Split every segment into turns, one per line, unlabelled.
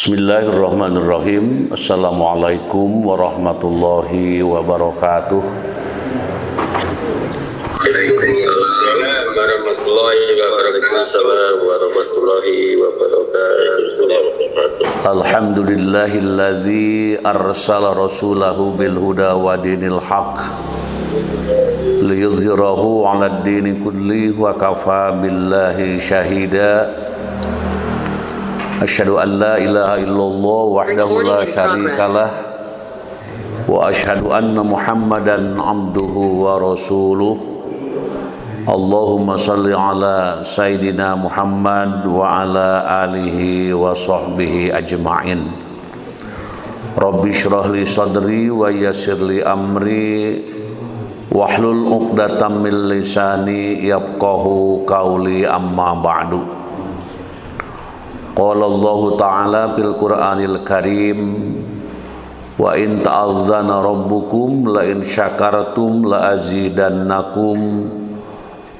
Bismillahirrahmanirrahim. Assalamualaikum warahmatullahi wabarakatuh.
Waalaikumsalam warahmatullahi wabarakatuh.
Alhamdulillahilladzi arsala rasulahu bil huda wa dinil haq liyudhhirahu 'alad dini kullihi wa kafa billahi syahida. Asyhadu an la ilaha illallah wahdahu la syarikalah wa asyhadu anna Muhammadan abduhu wa rasuluh. Allahumma salli ala Sayyidina Muhammad wa ala alihi wa sahbihi ajma'in. Rabbi shrah li sadri wa yassir li amri wahlul 'uqdatam min lisani yafqahu qawli, amma ba'du. Qala Allah Ta'ala fil Qur'anil Karim, wa in ta'adzana rabbukum la in syakartum la azidannakum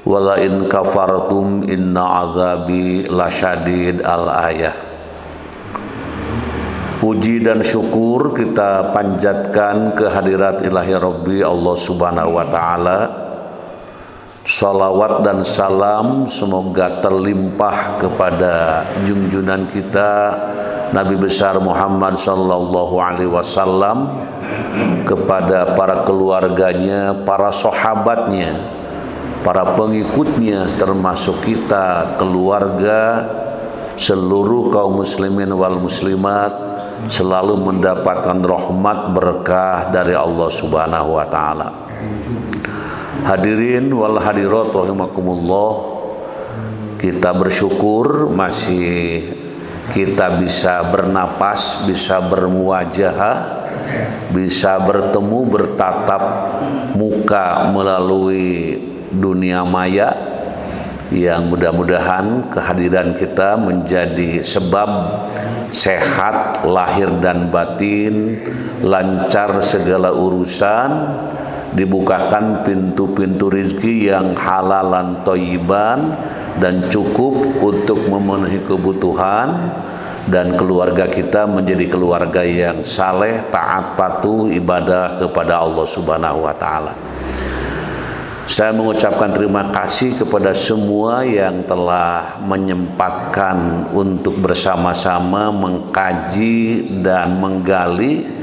wa la in kafartum inna azabi lasyadid. Al-ayah. Puji dan syukur kita panjatkan kehadirat ilahi Rabbi Allah Subhanahu wa Ta'ala. Salawat dan salam semoga terlimpah kepada junjungan kita Nabi besar Muhammad sallallahu alaihi wasallam, kepada para keluarganya, para sahabatnya, para pengikutnya, termasuk kita, keluarga, seluruh kaum muslimin wal muslimat, selalu mendapatkan rahmat berkah dari Allah Subhanahu wa Ta'ala. Hadirin wal hadirat rahimakumullah, kita bersyukur masih kita bisa bernapas, bisa bermuwajahah, bisa bertemu, bertatap muka melalui dunia maya, yang mudah-mudahan kehadiran kita menjadi sebab sehat lahir dan batin, lancar segala urusan, dibukakan pintu-pintu rezeki yang halalan thayyiban dan cukup untuk memenuhi kebutuhan, dan keluarga kita menjadi keluarga yang saleh, taat, patuh, ibadah kepada Allah Subhanahu wa Ta'ala. Saya mengucapkan terima kasih kepada semua yang telah menyempatkan untuk bersama-sama mengkaji dan menggali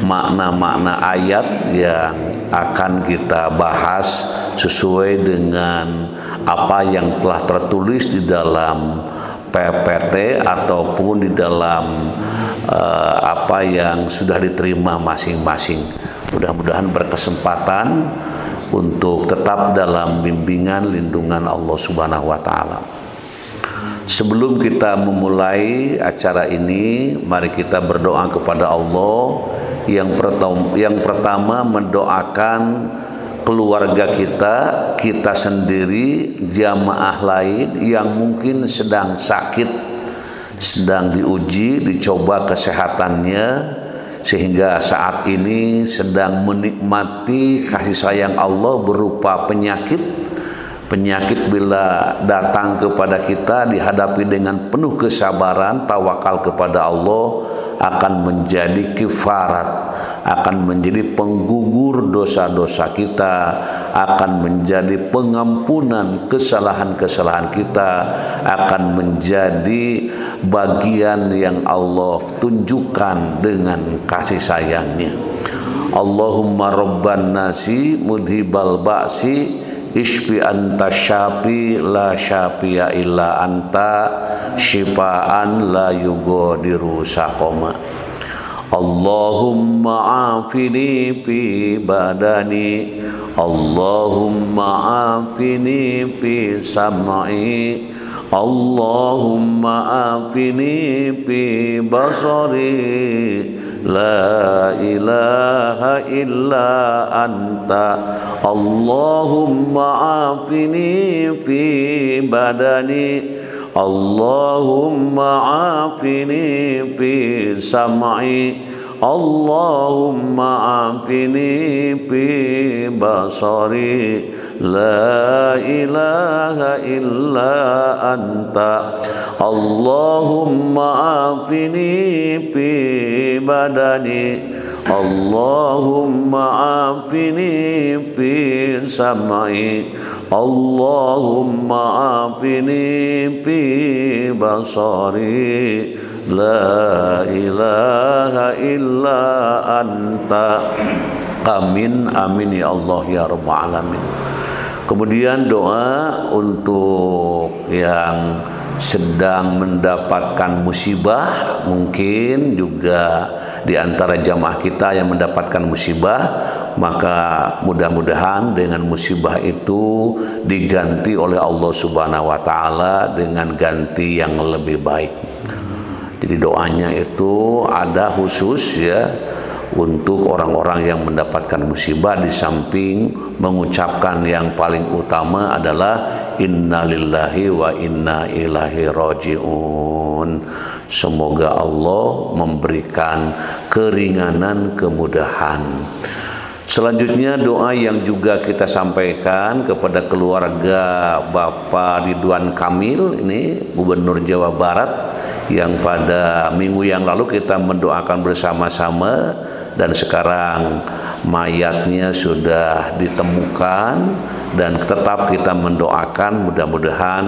makna-makna ayat yang akan kita bahas sesuai dengan apa yang telah tertulis di dalam PPT ataupun di dalam apa yang sudah diterima masing-masing. Mudah-mudahan berkesempatan untuk tetap dalam bimbingan lindungan Allah Subhanahu wa Ta'ala. Sebelum kita memulai acara ini, mari kita berdoa kepada Allah. Yang pertama mendoakan keluarga kita sendiri, jamaah lain yang mungkin sedang sakit, sedang diuji, dicoba kesehatannya, sehingga saat ini sedang menikmati kasih sayang Allah berupa penyakit. Penyakit bila datang kepada kita dihadapi dengan penuh kesabaran, tawakal kepada Allah, akan menjadi kifarat, akan menjadi penggugur dosa-dosa kita, akan menjadi pengampunan kesalahan-kesalahan kita, akan menjadi bagian yang Allah tunjukkan dengan kasih sayangnya. Allahumma rabban nasi mudhibal ba'si Ishfi anta syafi la syafiya illa anta syifaan la yugadiru saqama. Allahumma afini fi badani, Allahumma afini fi sam'i, Allahumma afini fi basari, la ilaha illa anta. Allahumma afini fi badani, Allahumma afini fi sam'i, Allahumma afini fi basari, la ilaha illa anta. Allahumma afini fi badani, Allahumma afini fi sam'i, Allahumma afini fi basari, la ilaha illa anta. Amin, amin ya Allah ya Rabbal alamin. Kemudian doa untuk yang sedang mendapatkan musibah, mungkin juga di antara jamaah kita yang mendapatkan musibah, maka mudah-mudahan dengan musibah itu diganti oleh Allah Subhanahu wa taala dengan ganti yang lebih baik. Jadi doanya itu ada khusus ya untuk orang-orang yang mendapatkan musibah, di samping mengucapkan yang paling utama adalah innalillahi wa inna ilaihi rajiun. Semoga Allah memberikan keringanan, kemudahan. Selanjutnya doa yang juga kita sampaikan kepada keluarga Bapak Ridwan Kamil, ini Gubernur Jawa Barat, yang pada minggu yang lalu kita mendoakan bersama-sama, dan sekarang mayatnya sudah ditemukan, dan tetap kita mendoakan mudah-mudahan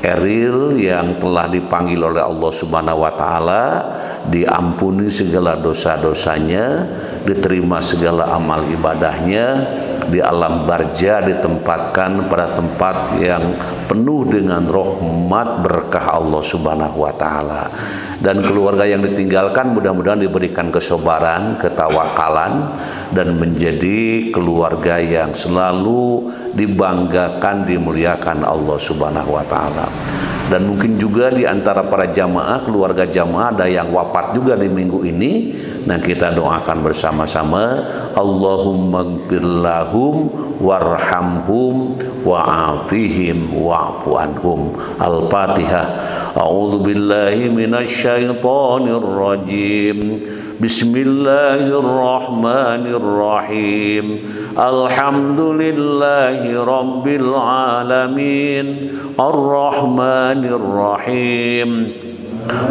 Eril yang telah dipanggil oleh Allah Subhanahu wa taala diampuni segala dosa-dosanya, diterima segala amal ibadahnya, di alam barja ditempatkan pada tempat yang penuh dengan rahmat berkah Allah Subhanahu wa taala. Dan keluarga yang ditinggalkan mudah-mudahan diberikan kesabaran, ketawakalan, dan menjadi keluarga yang selalu dibanggakan, dimuliakan Allah Subhanahu wa taala. Dan mungkin juga di antara para jamaah, keluarga jamaah ada yang wafat juga di minggu ini. Nah, kita doakan bersama-sama, Allahumma ighfir lahum warhamhum wa'afihim wa'fu anhum. Al-Fatihah. A'udzu billahi minasy syaithanir rajim. Bismillahirrahmanirrahim. Alhamdulillahi rabbil alamin. Ar-Rahmanir Rahim.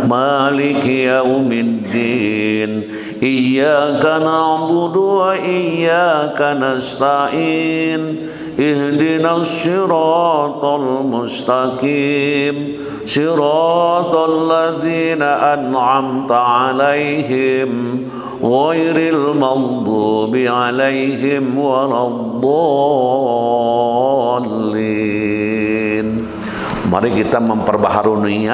Maliki yaumiddin. Iyyaka na'budu wa iyyaka nasta'in. Ihdinas siratal mustaqim. Siratal ladzina an'amta 'alaihim ghairil maghdubi 'alaihim waladdallin. Mari kita memperbaharui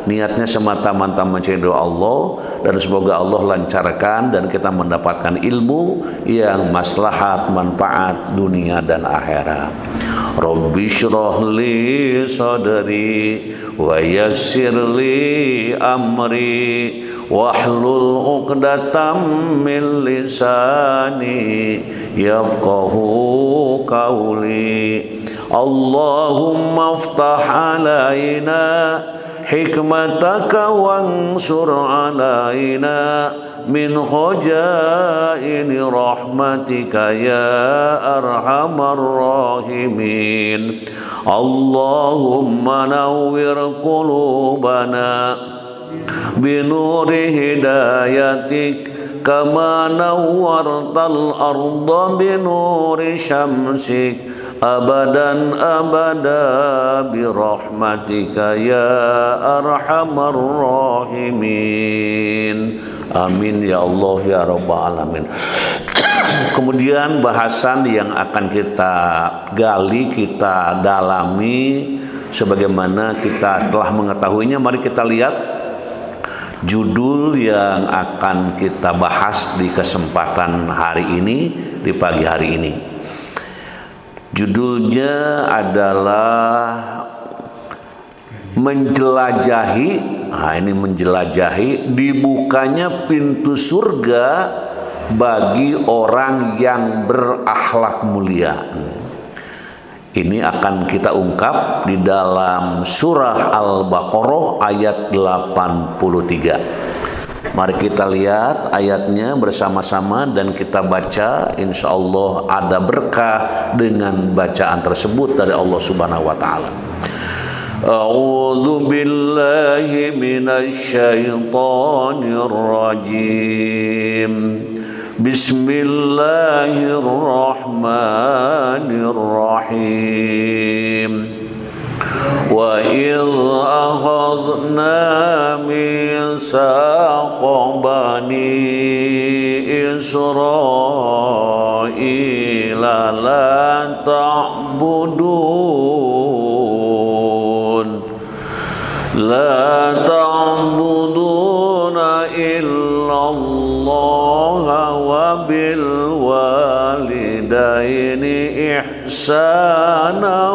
niatnya semata-mata mencari doa Allah, dan semoga Allah lancarkan dan kita mendapatkan ilmu yang maslahat, manfaat dunia dan akhirat. Rabbi shrah li sadri wa yassir li amri wahlul 'uqdatam min lisani yafqahu qawli. Allahumma iftah alaina hikmataka wansur alaina min khajaini rahmatika ya arhamar rahimin. Allahumma nawwir qulubana binuri hidayatik kama nawwartal arda binuri syamsik abadan abada birahmatika ya arhamar rahimin. Amin ya Allah ya Rabbal alamin. Kemudian bahasan yang akan kita gali, kita dalami sebagaimana kita telah mengetahuinya. Mari kita lihat judul yang akan kita bahas di kesempatan hari ini, di pagi hari ini. Judulnya adalah menjelajahi. Nah, ini menjelajahi dibukanya pintu surga bagi orang yang berakhlak mulia. Ini akan kita ungkap di dalam surah Al-Baqarah ayat 83. Mari kita lihat ayatnya bersama-sama dan kita baca. Insya Allah ada berkah dengan bacaan tersebut dari Allah Subhanahu wa Ta'ala. A'udzu billahi minasy syaithanir rajim. Bismillahirrahmanirrahim. Wa idh akhadna mitsaqa bani Israila la ta'buduna illallah wa bil walidaini ihsana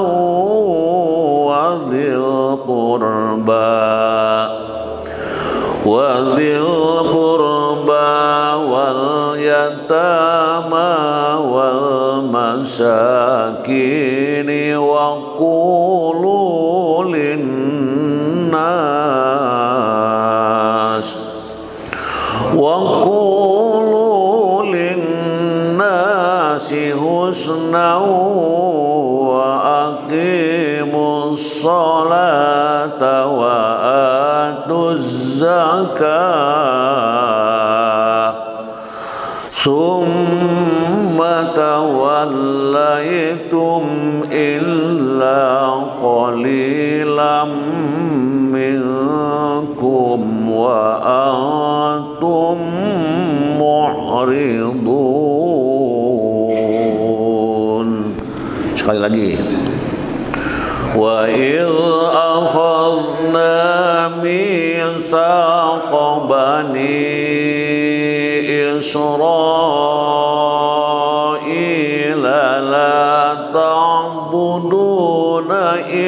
wa dhil qurba wal yatama wal masakin wa qulu linnasi husnan wa aqimus salata wa atuz zakah summa tawallaitum illa qalilam minkum wa antum mu'ridun. Sekali lagi. Wa idh akhadna mitsaqa bani Israila la ta'buduna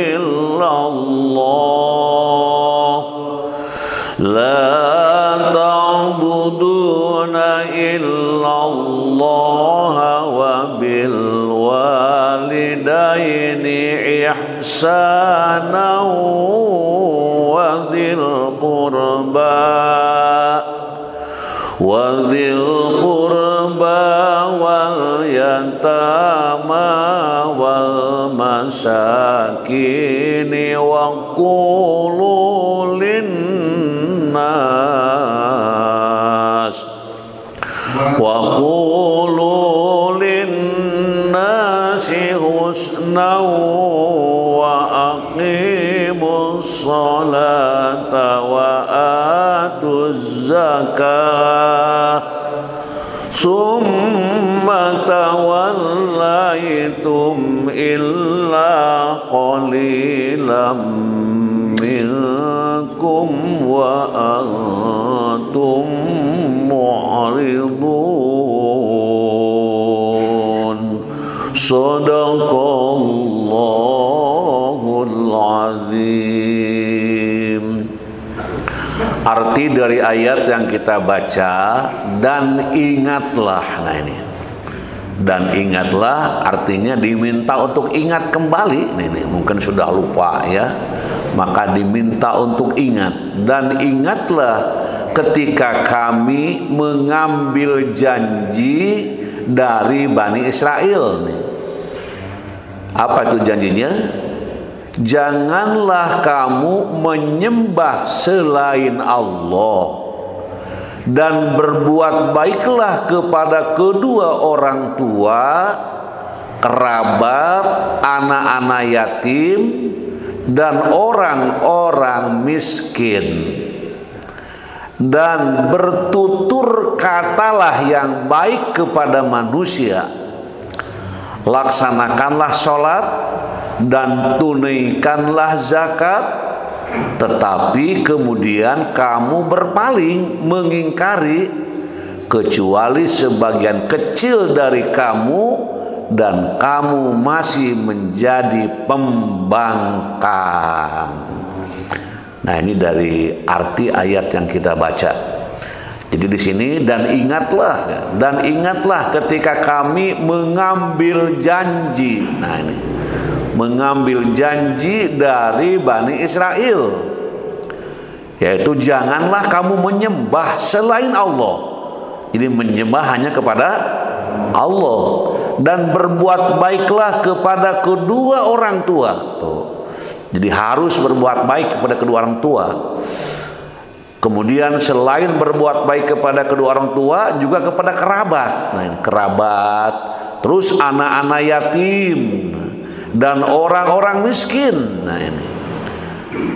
illallah wa bil walidaini ihsana wa dhil qurba wal yatama wal masakin wa qulu linnasi husnan wa aqimus salata wa atuz zakah summa tawallaitum illa qalilam minkum wa antum mu'ridun. Shadaqallahul azim. Arti dari ayat yang kita baca, dan ingatlah. Nah ini, dan ingatlah artinya diminta untuk ingat kembali. Ini mungkin sudah lupa ya, maka diminta untuk ingat. Dan ingatlah ketika kami mengambil janji dari Bani Israel. Apa itu janjinya? Janganlah kamu menyembah selain Allah, dan berbuat baiklah kepada kedua orang tua, kerabat, anak-anak yatim, dan orang-orang miskin. Dan bertutur katalah yang baik kepada manusia. Laksanakanlah sholat dan tunaikanlah zakat, tetapi kemudian kamu berpaling mengingkari, kecuali sebagian kecil dari kamu, dan kamu masih menjadi pembangkang. Nah, ini dari arti ayat yang kita baca. Jadi di sini, dan ingatlah ketika kami mengambil janji. Nah ini, mengambil janji dari Bani Israel. yaitu janganlah kamu menyembah selain Allah. Jadi menyembah hanya kepada Allah, dan berbuat baiklah kepada kedua orang tua. Tuh. Jadi harus berbuat baik kepada kedua orang tua. Kemudian selain berbuat baik kepada kedua orang tua, juga kepada kerabat. Nah, ini kerabat, terus anak-anak yatim dan orang-orang miskin. Nah, ini.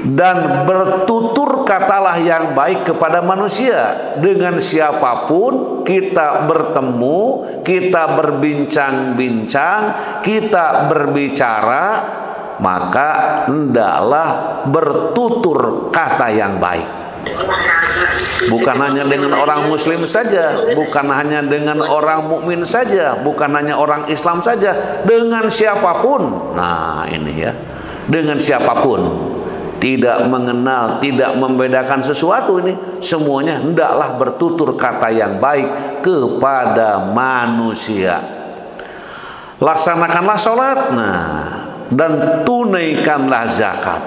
Dan bertutur katalah yang baik kepada manusia. Dengan siapapun kita bertemu, kita berbincang-bincang, kita berbicara, maka hendaklah bertutur kata yang baik. Bukan hanya dengan orang muslim saja, bukan hanya dengan orang mukmin saja, bukan hanya orang Islam saja, dengan siapapun. Nah, ini ya. Dengan siapapun. Tidak mengenal, tidak membedakan sesuatu, ini semuanya hendaklah bertutur kata yang baik kepada manusia. Laksanakanlah sholat, dan tunaikanlah zakat.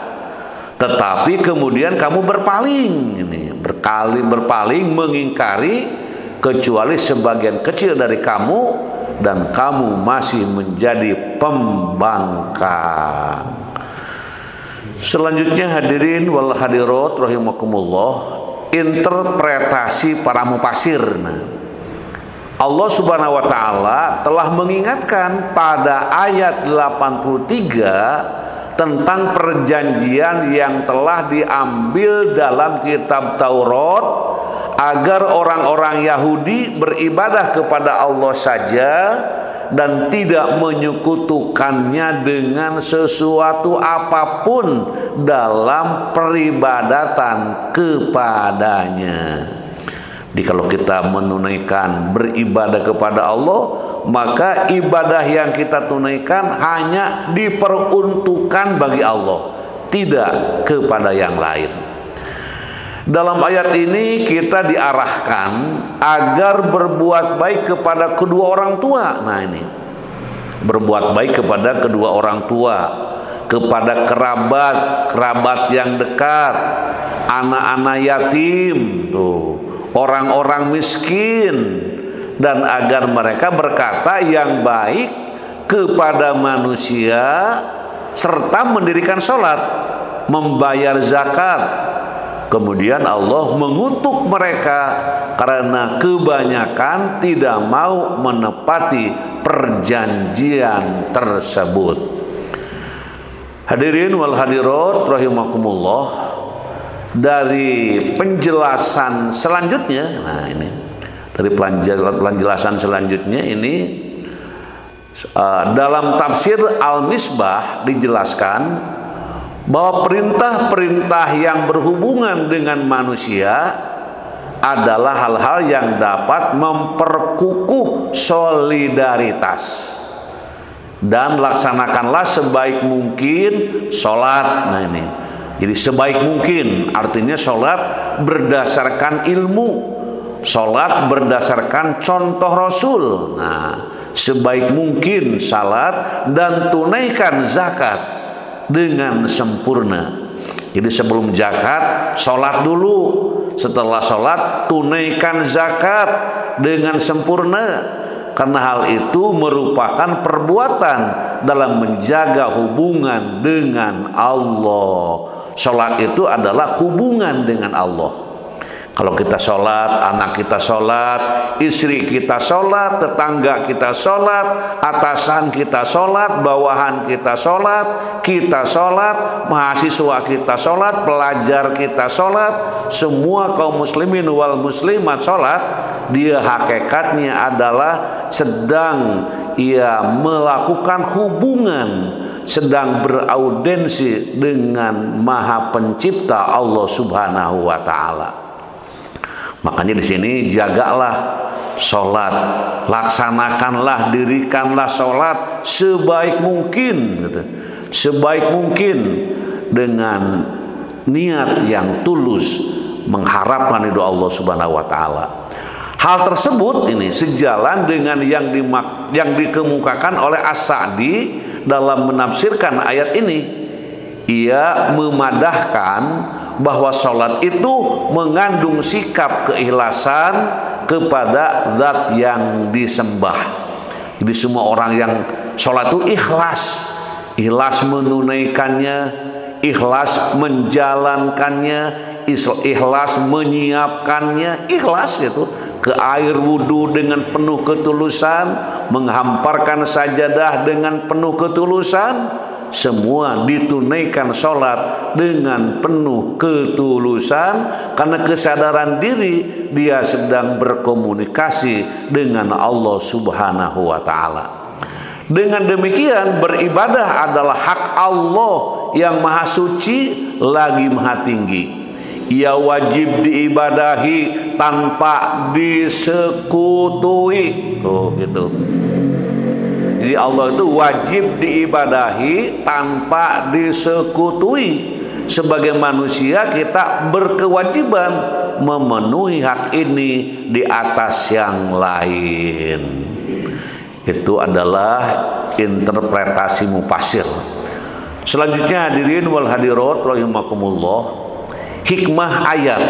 Tetapi kemudian kamu berpaling, ini berpaling mengingkari, kecuali sebagian kecil dari kamu, dan kamu masih menjadi pembangkang. Selanjutnya hadirin wal hadirat rahimakumullah, interpretasi para mufasir. Allah Subhanahu wa taala telah mengingatkan pada ayat 83 tentang perjanjian yang telah diambil dalam kitab Taurat agar orang-orang Yahudi beribadah kepada Allah saja dan tidak menyekutukannya dengan sesuatu apapun dalam peribadatan kepadanya. Jadi kalau kita menunaikan beribadah kepada Allah, maka ibadah yang kita tunaikan hanya diperuntukkan bagi Allah, tidak kepada yang lain. Dalam ayat ini kita diarahkan agar berbuat baik kepada kedua orang tua. Nah, ini berbuat baik kepada kedua orang tua, kepada kerabat yang dekat, anak-anak yatim, tuh, orang-orang miskin, dan agar mereka berkata yang baik kepada manusia serta mendirikan sholat, membayar zakat. Kemudian Allah mengutuk mereka karena kebanyakan tidak mau menepati perjanjian tersebut. Hadirin wal hadirat rahimakumullah, dari penjelasan selanjutnya, nah ini dari penjelasan selanjutnya ini dalam tafsir Al-Misbah dijelaskan bahwa perintah-perintah yang berhubungan dengan manusia adalah hal-hal yang dapat memperkukuh solidaritas. Dan laksanakanlah sebaik mungkin sholat. Nah, ini jadi sebaik mungkin artinya sholat berdasarkan ilmu, sholat berdasarkan contoh Rasul. Nah, sebaik mungkin salat dan tunaikan zakat dengan sempurna. Jadi sebelum zakat sholat dulu, setelah sholat tunaikan zakat dengan sempurna, karena hal itu merupakan perbuatan dalam menjaga hubungan dengan Allah. Sholat itu adalah hubungan dengan Allah. Kalau kita sholat, anak kita sholat, istri kita sholat, tetangga kita sholat, atasan kita sholat, bawahan kita sholat, mahasiswa kita sholat, pelajar kita sholat, semua kaum muslimin wal muslimat sholat, dia hakikatnya adalah sedang ia melakukan hubungan, sedang beraudensi dengan Maha Pencipta Allah Subhanahu wa taala. Makanya di sini jagalah sholat, laksanakanlah, dirikanlah sholat sebaik mungkin, gitu. Sebaik mungkin dengan niat yang tulus mengharapkan ridho Allah Subhanahu wa taala. Hal tersebut ini sejalan dengan yang dikemukakan oleh As-Sa'di dalam menafsirkan ayat ini. Ia memadahkan bahwa sholat itu mengandung sikap keikhlasan kepada zat yang disembah. Jadi semua orang yang sholat itu ikhlas, ikhlas menunaikannya, ikhlas menjalankannya, ikhlas menyiapkannya, ikhlas itu ke air wudhu dengan penuh ketulusan, menghamparkan sajadah dengan penuh ketulusan, semua ditunaikan sholat dengan penuh ketulusan karena kesadaran diri dia sedang berkomunikasi dengan Allah Subhanahu wa ta'ala. Dengan demikian beribadah adalah hak Allah yang maha suci lagi maha tinggi. Ia wajib diibadahi tanpa disekutui. Oh gitu. Jadi Allah itu wajib diibadahi tanpa disekutui. Sebagai manusia kita berkewajiban memenuhi hak ini di atas yang lain. Itu adalah interpretasi mufassir. Selanjutnya hadirin wal hadirat rahimakumullah, hikmah ayat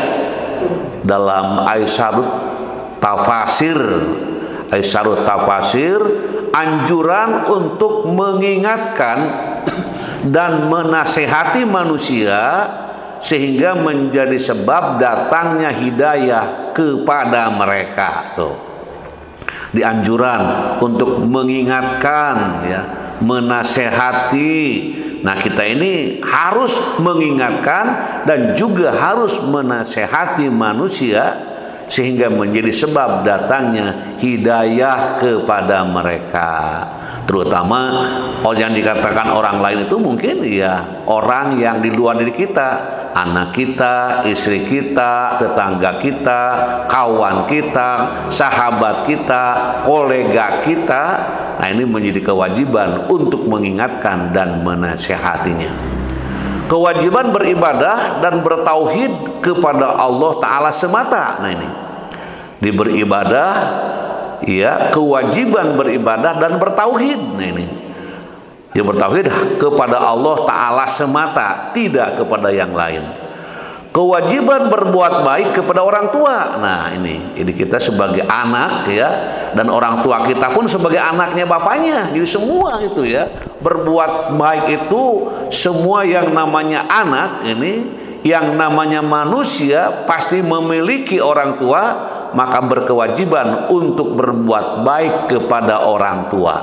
dalam Aisyarut Tafasir anjuran untuk mengingatkan dan menasehati manusia sehingga menjadi sebab datangnya hidayah kepada mereka. Tuh. Dianjuran untuk mengingatkan, ya, menasehati. Nah, kita ini harus mengingatkan dan juga harus menasehati manusia sehingga menjadi sebab datangnya hidayah kepada mereka. Terutama yang dikatakan orang lain itu mungkin ya orang yang di luar diri kita, anak kita, istri kita, tetangga kita, kawan kita, sahabat kita, kolega kita. Nah, ini menjadi kewajiban untuk mengingatkan dan menasihatinya. Kewajiban beribadah dan bertauhid kepada Allah Ta'ala semata. Nah, ini beribadah, ya, kewajiban beribadah dan bertauhid. Nah, ini ya, bertauhid kepada Allah Ta'ala semata, tidak kepada yang lain. Kewajiban berbuat baik kepada orang tua. Nah, ini kita sebagai anak, ya, dan orang tua kita pun sebagai anaknya bapaknya. Jadi semua itu, ya, berbuat baik itu semua yang namanya anak ini, yang namanya manusia pasti memiliki orang tua, maka berkewajiban untuk berbuat baik kepada orang tua.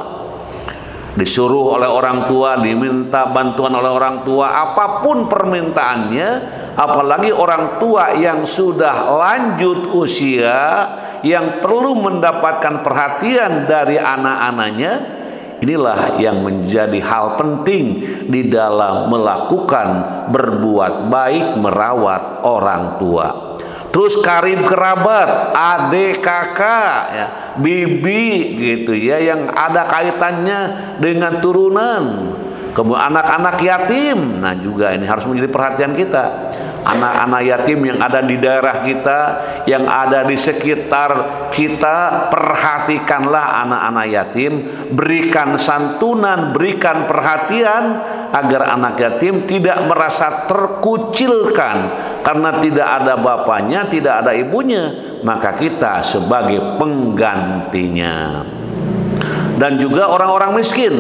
Disuruh oleh orang tua, diminta bantuan oleh orang tua, apapun permintaannya, apalagi orang tua yang sudah lanjut usia, yang perlu mendapatkan perhatian dari anak-anaknya. Inilah yang menjadi hal penting di dalam melakukan berbuat baik, merawat orang tua. Terus karib kerabat, adik, kakak, ya, bibi, gitu, ya, yang ada kaitannya dengan turunan. Kemudian anak-anak yatim, nah juga ini harus menjadi perhatian kita. Anak-anak yatim yang ada di daerah kita, yang ada di sekitar kita, perhatikanlah anak-anak yatim, berikan santunan, berikan perhatian agar anak yatim tidak merasa terkucilkan karena tidak ada bapaknya, tidak ada ibunya, maka kita sebagai penggantinya. Dan juga orang-orang miskin,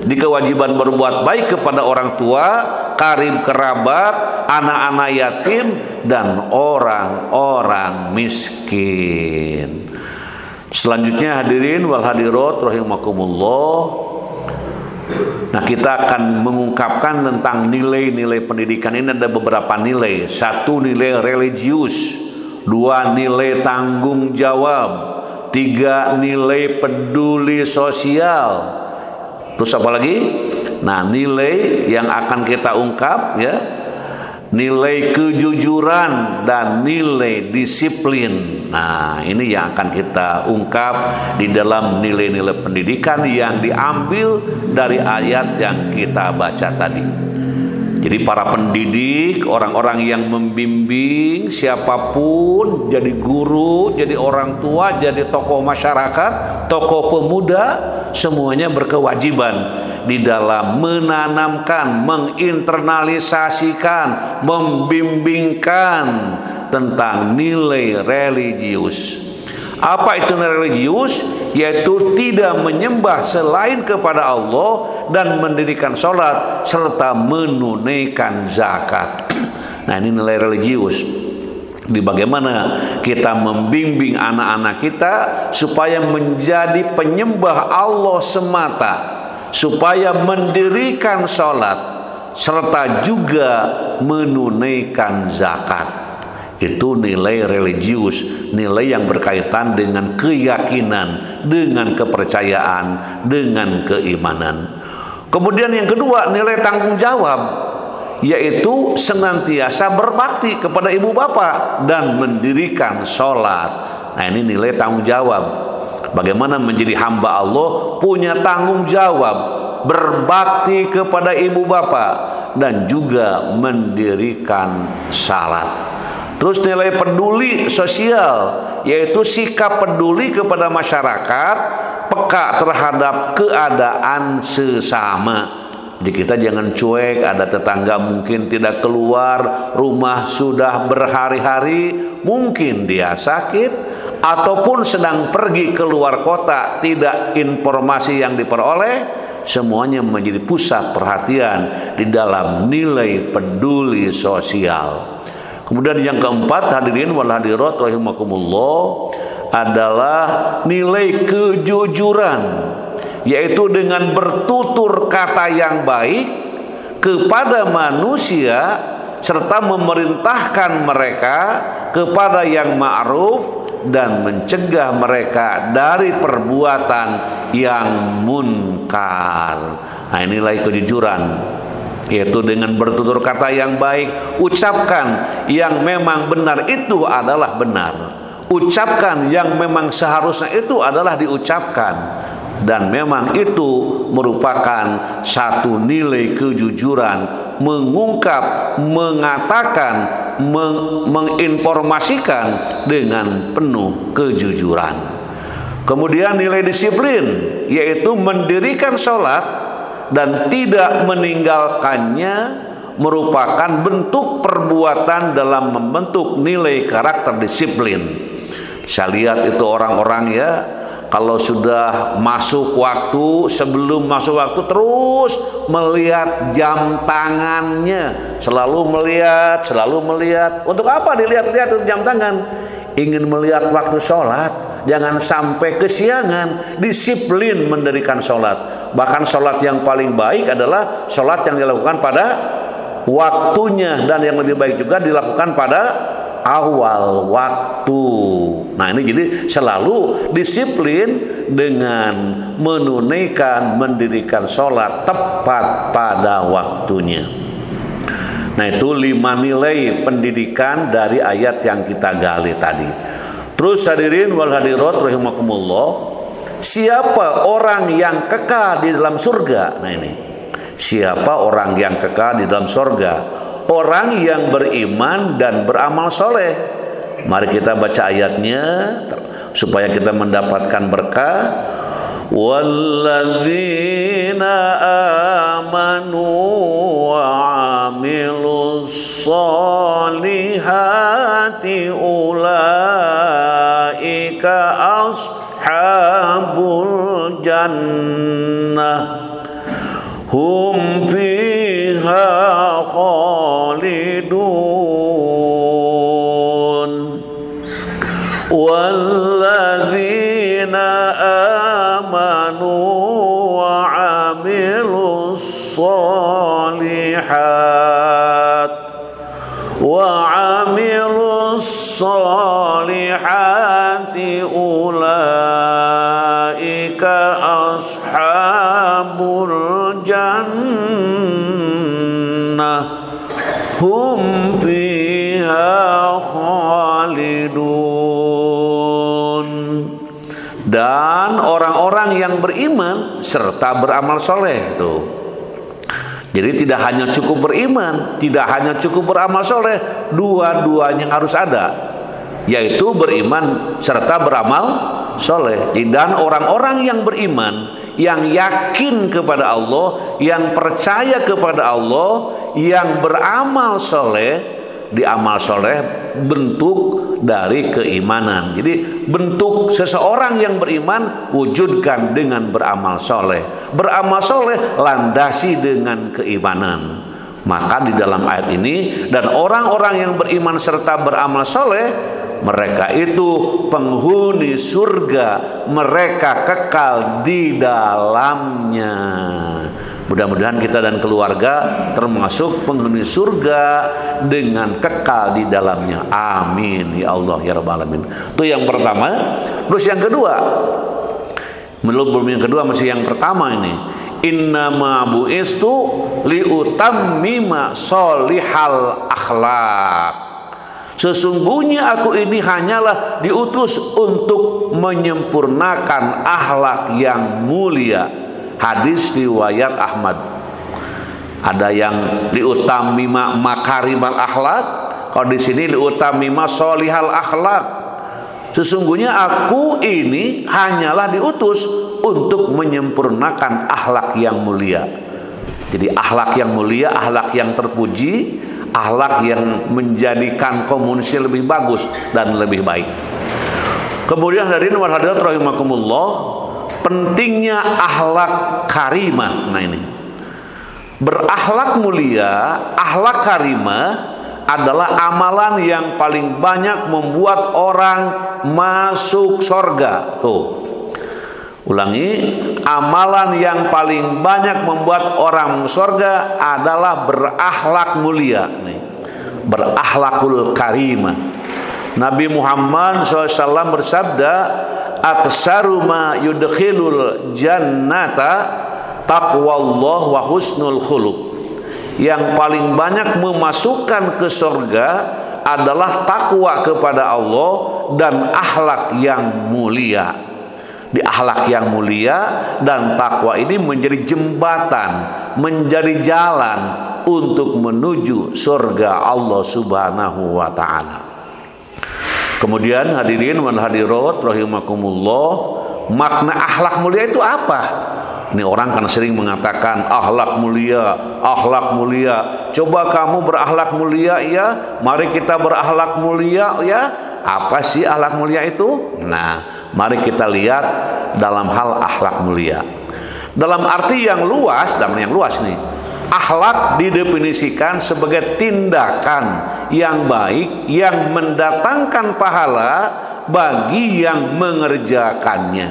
di kewajiban berbuat baik kepada orang tua, karib kerabat, anak-anak yatim, dan orang-orang miskin. Selanjutnya hadirin wal hadirat rahimakumullah. Nah, kita akan mengungkapkan tentang nilai-nilai pendidikan. Ini ada beberapa nilai. 1 nilai religius, 2 nilai tanggung jawab, 3 nilai peduli sosial. Terus apa lagi? Nah, nilai yang akan kita ungkap, ya, nilai kejujuran dan nilai disiplin. Nah, ini yang akan kita ungkap di dalam nilai-nilai pendidikan yang diambil dari ayat yang kita baca tadi. Jadi para pendidik, orang-orang yang membimbing, siapapun, jadi guru, jadi orang tua, jadi tokoh masyarakat, tokoh pemuda, semuanya berkewajiban di dalam menanamkan, menginternalisasikan, membimbingkan tentang nilai religius. Apa itu nilai religius? Yaitu tidak menyembah selain kepada Allah dan mendirikan sholat serta menunaikan zakat. Nah, ini nilai religius. Di bagaimana kita membimbing anak-anak kita supaya menjadi penyembah Allah semata, supaya mendirikan sholat serta juga menunaikan zakat. Itu nilai religius, nilai yang berkaitan dengan keyakinan, dengan kepercayaan, dengan keimanan. Kemudian yang kedua, nilai tanggung jawab, yaitu senantiasa berbakti kepada ibu bapak dan mendirikan sholat. Nah, ini nilai tanggung jawab. Bagaimana menjadi hamba Allah punya tanggung jawab, berbakti kepada ibu bapak dan juga mendirikan salat. Terus nilai peduli sosial, yaitu sikap peduli kepada masyarakat, peka terhadap keadaan sesama. Jadi kita jangan cuek, ada tetangga mungkin tidak keluar rumah sudah berhari-hari, mungkin dia sakit ataupun sedang pergi keluar kota, tidak informasi yang diperoleh, semuanya menjadi pusat perhatian di dalam nilai peduli sosial. Kemudian yang keempat, hadirin wal hadirat rahimakumullah, adalah nilai kejujuran, yaitu dengan bertutur kata yang baik kepada manusia serta memerintahkan mereka kepada yang ma'ruf dan mencegah mereka dari perbuatan yang munkar. Nah, ini nilai kejujuran, yaitu dengan bertutur kata yang baik, ucapkan yang memang benar itu adalah benar, ucapkan yang memang seharusnya itu adalah diucapkan, dan memang itu merupakan satu nilai kejujuran, mengungkap, mengatakan, menginformasikan dengan penuh kejujuran. Kemudian nilai disiplin, yaitu mendirikan sholat dan tidak meninggalkannya, merupakan bentuk perbuatan dalam membentuk nilai karakter disiplin. Saya lihat itu orang-orang ya, kalau sudah masuk waktu, sebelum masuk waktu terus melihat jam tangannya, selalu melihat. Untuk apa dilihat-lihat jam tangan? Ingin melihat waktu sholat, jangan sampai kesiangan. Disiplin mendirikan sholat. Bahkan sholat yang paling baik adalah sholat yang dilakukan pada waktunya, dan yang lebih baik juga dilakukan pada awal waktu. Nah, ini jadi selalu disiplin dengan menunaikan, mendirikan sholat tepat pada waktunya. Nah, itu 5 nilai pendidikan dari ayat yang kita gali tadi. Terus hadirin wal hadirat rahimakumullah, siapa orang yang kekal di dalam surga? Nah, ini siapa orang yang kekal di dalam surga? Orang yang beriman dan beramal soleh. Mari kita baca ayatnya supaya kita mendapatkan berkah. Walladzina amanu wa amilus solihati ulaika ashabul jannah hum fiha khalidun. Walladzina amanu wa amilus solihat ulaika ashabul jannah hum fiha khalidun. Dan orang-orang yang beriman serta beramal soleh tuh. Jadi tidak hanya cukup beriman, tidak hanya cukup beramal soleh, dua-duanya harus ada, yaitu beriman serta beramal soleh. Dan orang-orang yang beriman, yang yakin kepada Allah, yang percaya kepada Allah, yang beramal soleh. Di amal soleh bentuk dari keimanan. Jadi bentuk seseorang yang beriman wujudkan dengan beramal soleh. Beramal soleh landasi dengan keimanan. Maka di dalam ayat ini, dan orang-orang yang beriman serta beramal soleh, mereka itu penghuni surga, mereka kekal di dalamnya. Mudah-mudahan kita dan keluarga termasuk penghuni surga dengan kekal di dalamnya. Amin ya Allah ya Rabbal alamin. Itu yang pertama. Terus yang kedua, belum yang kedua, masih yang pertama ini. Innama bu'istu liutammima sholihal akhlak. Sesungguhnya aku ini hanyalah diutus untuk menyempurnakan akhlak yang mulia. Hadis riwayat Ahmad. Ada yang liutamima makarimal akhlak, kalau di sini liutamima sholihal akhlak. Sesungguhnya aku ini hanyalah diutus untuk menyempurnakan akhlak yang mulia. Jadi akhlak yang mulia, akhlak yang terpuji, akhlak yang menjadikan komunikasi lebih bagus dan lebih baik. Kemudian hadirin wal hadirat rahimakumullah, pentingnya akhlak karimah. Nah ini, berakhlak mulia, akhlak karimah adalah amalan yang paling banyak membuat orang masuk surga. Tuh, ulangi, amalan yang paling banyak membuat orang masuk surga adalah berakhlak mulia. Nih, berakhlakul karimah. Nabi Muhammad SAW bersabda, aksaru ma yudkhilul jannata taqwallah wa husnul khuluq. Yang paling banyak memasukkan ke surga adalah takwa kepada Allah dan akhlak yang mulia. Di akhlak yang mulia dan takwa ini menjadi jembatan, menjadi jalan untuk menuju surga Allah Subhanahu wa taala. Kemudian hadirin wal hadirat rahimakumullah, makna akhlak mulia itu apa? Ini orang kan sering mengatakan akhlak mulia, akhlak mulia. Coba kamu berakhlak mulia ya, mari kita berakhlak mulia ya. Apa sih akhlak mulia itu? Nah, mari kita lihat dalam hal akhlak mulia. Dalam arti yang luas, nih. Akhlak didefinisikan sebagai tindakan yang baik yang mendatangkan pahala bagi yang mengerjakannya,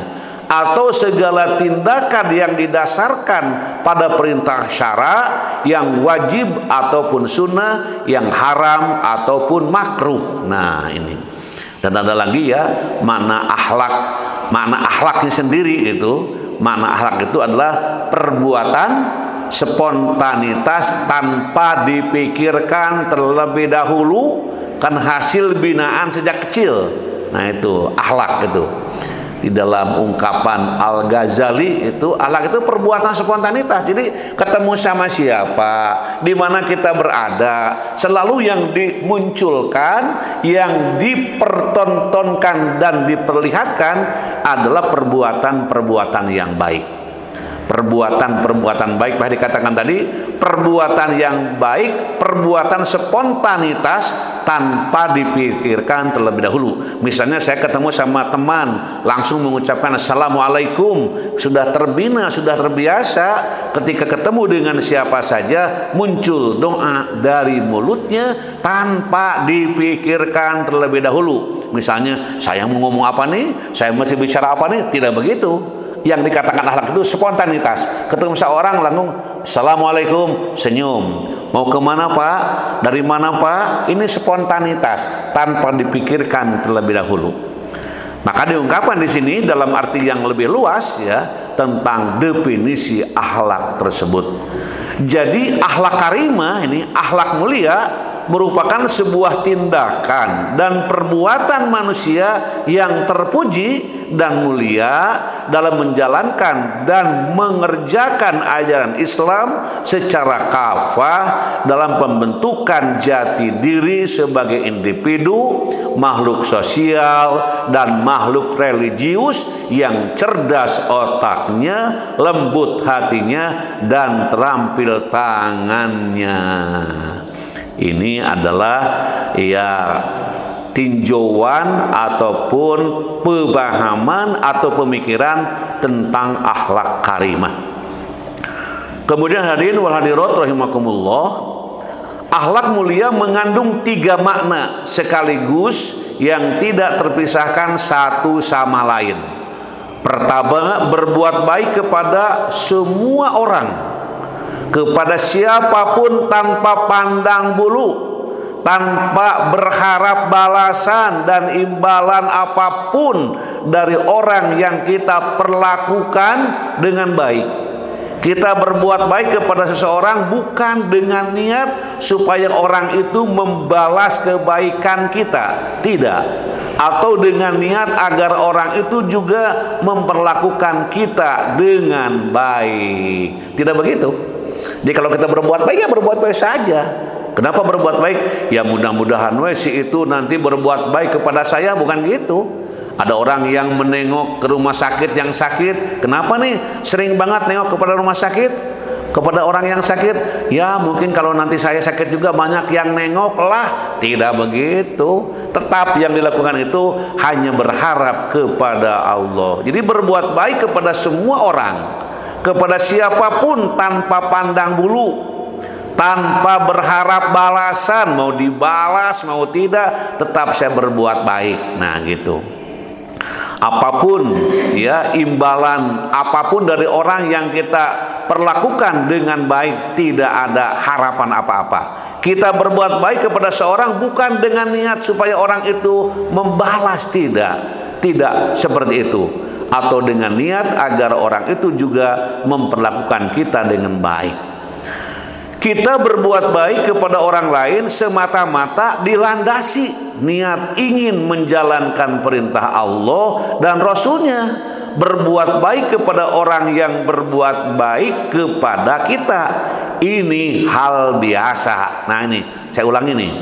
atau segala tindakan yang didasarkan pada perintah syara yang wajib ataupun sunnah, yang haram ataupun makruh. Nah ini, dan ada lagi ya makna akhlak. Makna akhlaknya sendiri itu, makna akhlak itu adalah perbuatan spontanitas tanpa dipikirkan terlebih dahulu, kan hasil binaan sejak kecil. Nah itu akhlak itu. Di dalam ungkapan Al-Ghazali itu, akhlak itu perbuatan spontanitas. Jadi ketemu sama siapa, di mana kita berada, selalu yang dimunculkan, yang dipertontonkan dan diperlihatkan adalah perbuatan-perbuatan yang baik. Perbuatan-perbuatan baik, bahkan dikatakan tadi, perbuatan yang baik, perbuatan spontanitas tanpa dipikirkan terlebih dahulu. Misalnya saya ketemu sama teman, langsung mengucapkan assalamualaikum, sudah terbina, sudah terbiasa. Ketika ketemu dengan siapa saja, muncul doa dari mulutnya tanpa dipikirkan terlebih dahulu. Misalnya saya mau ngomong apa nih, saya mesti bicara apa nih, tidak begitu. Yang dikatakan akhlak itu spontanitas. Ketemu seorang langsung assalamualaikum, senyum. Mau kemana pak? Dari mana pak? Ini spontanitas tanpa dipikirkan terlebih dahulu. Maka diungkapkan di sini dalam arti yang lebih luas ya, tentang definisi akhlak tersebut. Jadi akhlak karimah ini, akhlak mulia, merupakan sebuah tindakan dan perbuatan manusia yang terpuji dan mulia dalam menjalankan dan mengerjakan ajaran Islam secara kafah dalam pembentukan jati diri sebagai individu, makhluk sosial, dan makhluk religius yang cerdas otaknya, lembut hatinya, dan terampil tangannya. Ini adalah tinjauan ataupun pemahaman atau pemikiran tentang akhlak karimah. Kemudian hadirin wal hadirat rahimakumullah, akhlak mulia mengandung 3 makna sekaligus yang tidak terpisahkan satu sama lain. Pertama, berbuat baik kepada semua orang, kepada siapapun tanpa pandang bulu, tanpa berharap balasan dan imbalan apapun dari orang yang kita perlakukan dengan baik. Kita berbuat baik kepada seseorang bukan dengan niat supaya orang itu membalas kebaikan kita, tidak. Atau dengan niat agar orang itu juga memperlakukan kita dengan baik. Tidak begitu. Jadi kalau kita berbuat baik, ya berbuat baik saja. Kenapa berbuat baik? Ya mudah-mudahan si itu nanti berbuat baik kepada saya, bukan gitu. Ada orang yang menengok ke rumah sakit yang sakit. Kenapa nih sering banget nengok kepada rumah sakit, kepada orang yang sakit? Ya mungkin kalau nanti saya sakit juga banyak yang nengok lah. Tidak begitu. Tetap yang dilakukan itu hanya berharap kepada Allah. Jadi berbuat baik kepada semua orang, kepada siapapun tanpa pandang bulu, tanpa berharap balasan, mau dibalas mau tidak, tetap saya berbuat baik. Nah gitu. Apapun imbalan apapun dari orang yang kita perlakukan dengan baik, tidak ada harapan apa-apa. Kita berbuat baik kepada seorang bukan dengan niat supaya orang itu membalas, tidak seperti itu, atau dengan niat agar orang itu juga memperlakukan kita dengan baik. Kita berbuat baik kepada orang lain semata-mata dilandasi niat ingin menjalankan perintah Allah dan Rasulnya. Berbuat baik kepada orang yang berbuat baik kepada kita, ini hal biasa. Nah ini, saya ulangi nih.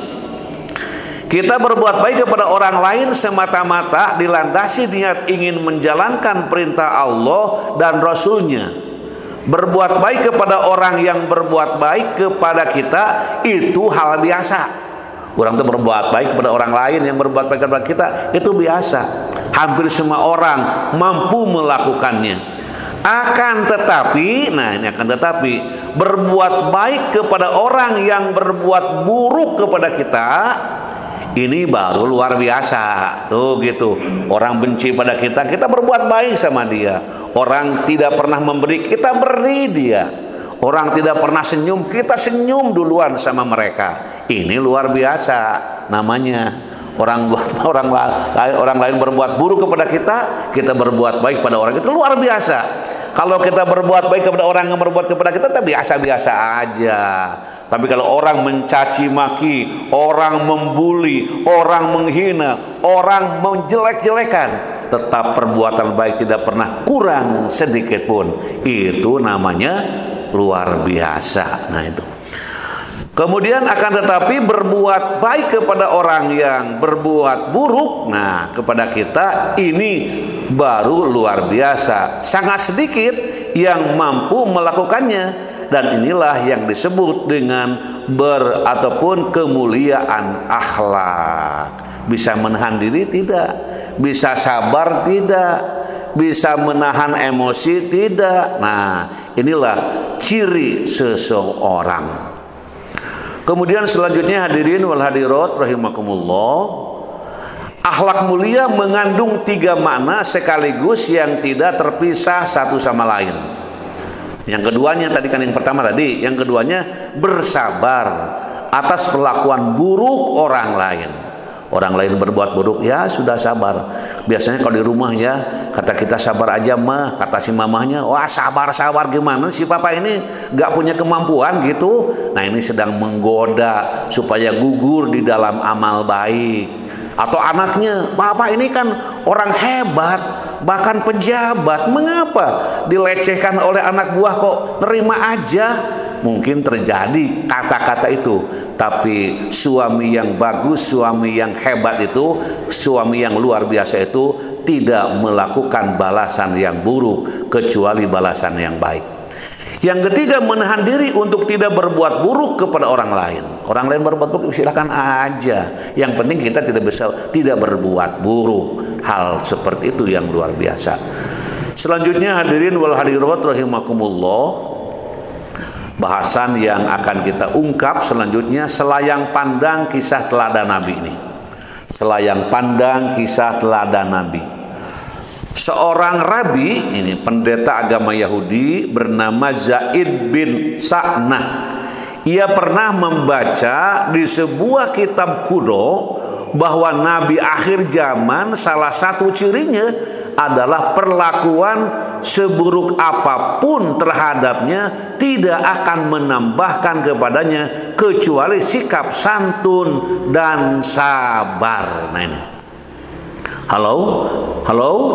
Kita berbuat baik kepada orang lain semata-mata dilandasi niat ingin menjalankan perintah Allah dan Rasulnya. Berbuat baik kepada orang yang berbuat baik kepada kita, itu hal biasa. Orang itu berbuat baik kepada orang lain yang berbuat baik kepada kita, itu biasa. Hampir semua orang mampu melakukannya. Akan tetapi, berbuat baik kepada orang yang berbuat buruk kepada kita, ini baru luar biasa. Tuh gitu. Orang benci pada kita, kita berbuat baik sama dia. Orang tidak pernah memberi, kita beri dia. Orang tidak pernah senyum, kita senyum duluan sama mereka. Ini luar biasa namanya. Orang lain berbuat buruk kepada kita berbuat baik pada orang itu, luar biasa. Kalau kita berbuat baik kepada orang yang berbuat kepada kita biasa-biasa aja. Tapi kalau orang mencaci maki, orang membuli, orang menghina, orang menjelek-jelekan, tetap perbuatan baik tidak pernah kurang sedikit pun. Itu namanya luar biasa. Nah itu. Kemudian akan tetapi berbuat baik kepada orang yang berbuat buruk, nah kepada kita, ini baru luar biasa. Sangat sedikit yang mampu melakukannya, dan inilah yang disebut dengan ataupun kemuliaan akhlak. Bisa menahan diri tidak, bisa sabar tidak, bisa menahan emosi tidak. Nah inilah ciri seseorang. Kemudian selanjutnya hadirin wal hadirat rahimakumullah, akhlak mulia mengandung 3 makna sekaligus yang tidak terpisah satu sama lain. Yang keduanya tadi kan yang pertama tadi, yang keduanya bersabar atas perlakuan buruk orang lain. Orang lain berbuat buruk, ya sudah sabar. Biasanya kalau di rumah ya, kata kita sabar aja mah, kata si mamahnya, wah sabar gimana si papa ini gak punya kemampuan gitu. Nah ini sedang menggoda supaya gugur di dalam amal baik. Atau anaknya, papa ini kan orang hebat, bahkan pejabat, mengapa dilecehkan oleh anak buah kok nerima aja? Mungkin terjadi kata-kata itu, tapi suami yang bagus, suami yang hebat itu, suami yang luar biasa itu tidak melakukan balasan yang buruk kecuali balasan yang baik. Yang ketiga, menahan diri untuk tidak berbuat buruk kepada orang lain. Orang lain berbuat buruk silakan aja. Yang penting kita tidak berbuat buruk. Hal seperti itu yang luar biasa. Selanjutnya hadirin wal hadirat rahimakumullah. Bahasan yang akan kita ungkap selanjutnya selayang pandang kisah teladan Nabi ini. Selayang pandang kisah teladan Nabi. Seorang rabi, ini pendeta agama Yahudi bernama Zaid bin Sa'nah. Ia pernah membaca di sebuah kitab kuno bahwa Nabi akhir zaman salah satu cirinya adalah perlakuan seburuk apapun terhadapnya tidak akan menambahkan kepadanya kecuali sikap santun dan sabar. Nah ini. Halo.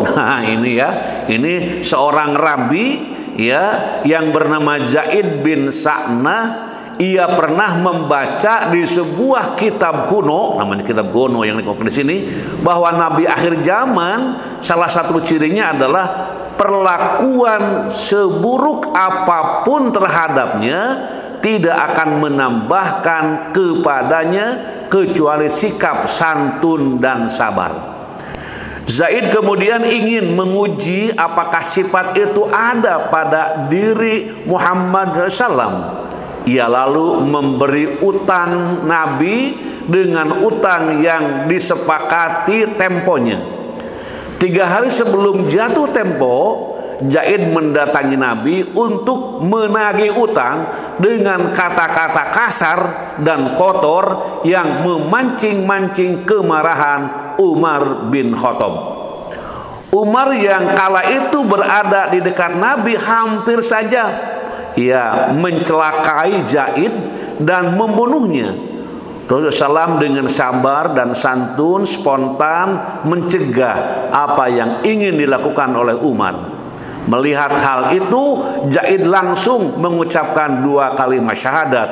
Nah ini ya, ini seorang rabi ya yang bernama Zaid bin Sa'nah. Ia pernah membaca di sebuah kitab kuno, namanya kitab kuno yang dikopi di sini, bahwa Nabi akhir zaman salah satu cirinya adalah perlakuan seburuk apapun terhadapnya tidak akan menambahkan kepadanya kecuali sikap santun dan sabar. Zaid kemudian ingin menguji apakah sifat itu ada pada diri Muhammad SAW. Ia lalu memberi utang Nabi dengan utang yang disepakati temponya. 3 hari sebelum jatuh tempo, Zaid mendatangi Nabi untuk menagih utang dengan kata-kata kasar dan kotor yang memancing-mancing kemarahan Umar bin Khattab. Umar yang kala itu berada di dekat Nabi hampir saja ia mencelakai Zaid dan membunuhnya. Rasulullah SAW dengan sabar dan santun spontan mencegah apa yang ingin dilakukan oleh Umar. Melihat hal itu, Zaid langsung mengucapkan 2 kalimat syahadat,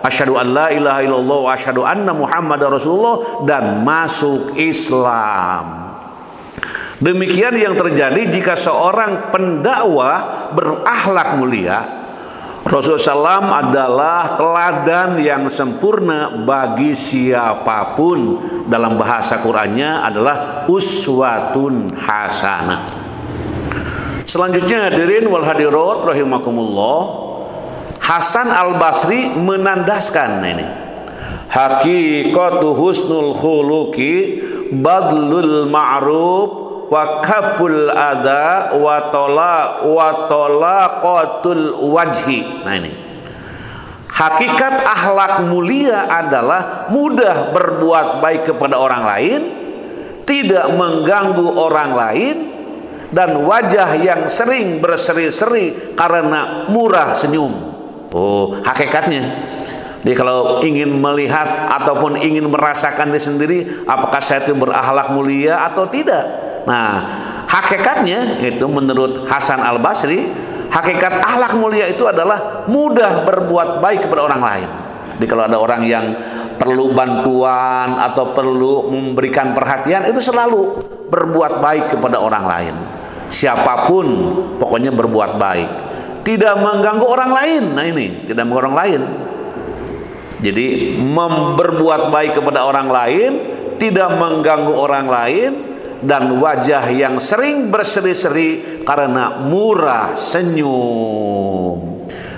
asyhadu an la ilaha illallah wa asyhadu anna Muhammadar Rasulullah, dan masuk Islam. Demikian yang terjadi jika seorang pendakwah berakhlak mulia. Rasulullah SAW adalah teladan yang sempurna bagi siapapun. Dalam bahasa Qur'annya adalah uswatun hasanah. Selanjutnya hadirin wal hadirat rahimakumullah, Hasan al-Basri menandaskan ini, haqiqatu husnul khuluqi badlul ma'ruf wa kaful adha wa talaqatul wajhi. Nah ini, hakikat akhlak mulia adalah mudah berbuat baik kepada orang lain, tidak mengganggu orang lain, dan wajah yang sering berseri-seri karena murah senyum. Oh, hakikatnya. Jadi kalau ingin melihat ataupun ingin merasakan diri sendiri, apakah saya itu berakhlak mulia atau tidak? Nah, hakikatnya itu menurut Hasan al-Basri, hakikat akhlak mulia itu adalah mudah berbuat baik kepada orang lain. Jadi kalau ada orang yang perlu bantuan atau perlu memberikan perhatian, itu selalu berbuat baik kepada orang lain. Siapapun pokoknya berbuat baik, tidak mengganggu orang lain. Nah ini, tidak mengganggu orang lain. Jadi berbuat baik kepada orang lain, tidak mengganggu orang lain, dan wajah yang sering berseri-seri karena murah senyum.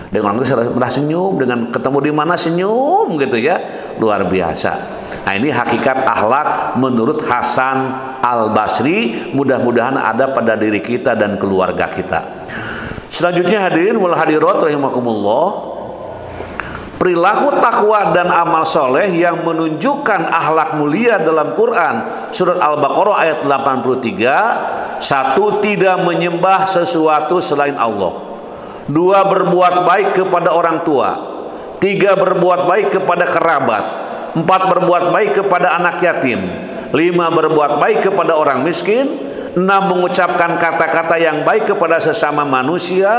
Dengan orang itu murah senyum, dengan ketemu di mana senyum gitu ya, luar biasa. Nah ini hakikat akhlak menurut Hasan al-Basri. Mudah-mudahan ada pada diri kita dan keluarga kita. Selanjutnya hadirin wal hadirat rahimakumullah, perilaku takwa dan amal soleh yang menunjukkan akhlak mulia dalam Quran surat Al-Baqarah ayat 83 1, tidak menyembah sesuatu selain Allah. 2, berbuat baik kepada orang tua. 3, berbuat baik kepada kerabat. 4, berbuat baik kepada anak yatim. 5, berbuat baik kepada orang miskin. 6, mengucapkan kata-kata yang baik kepada sesama manusia.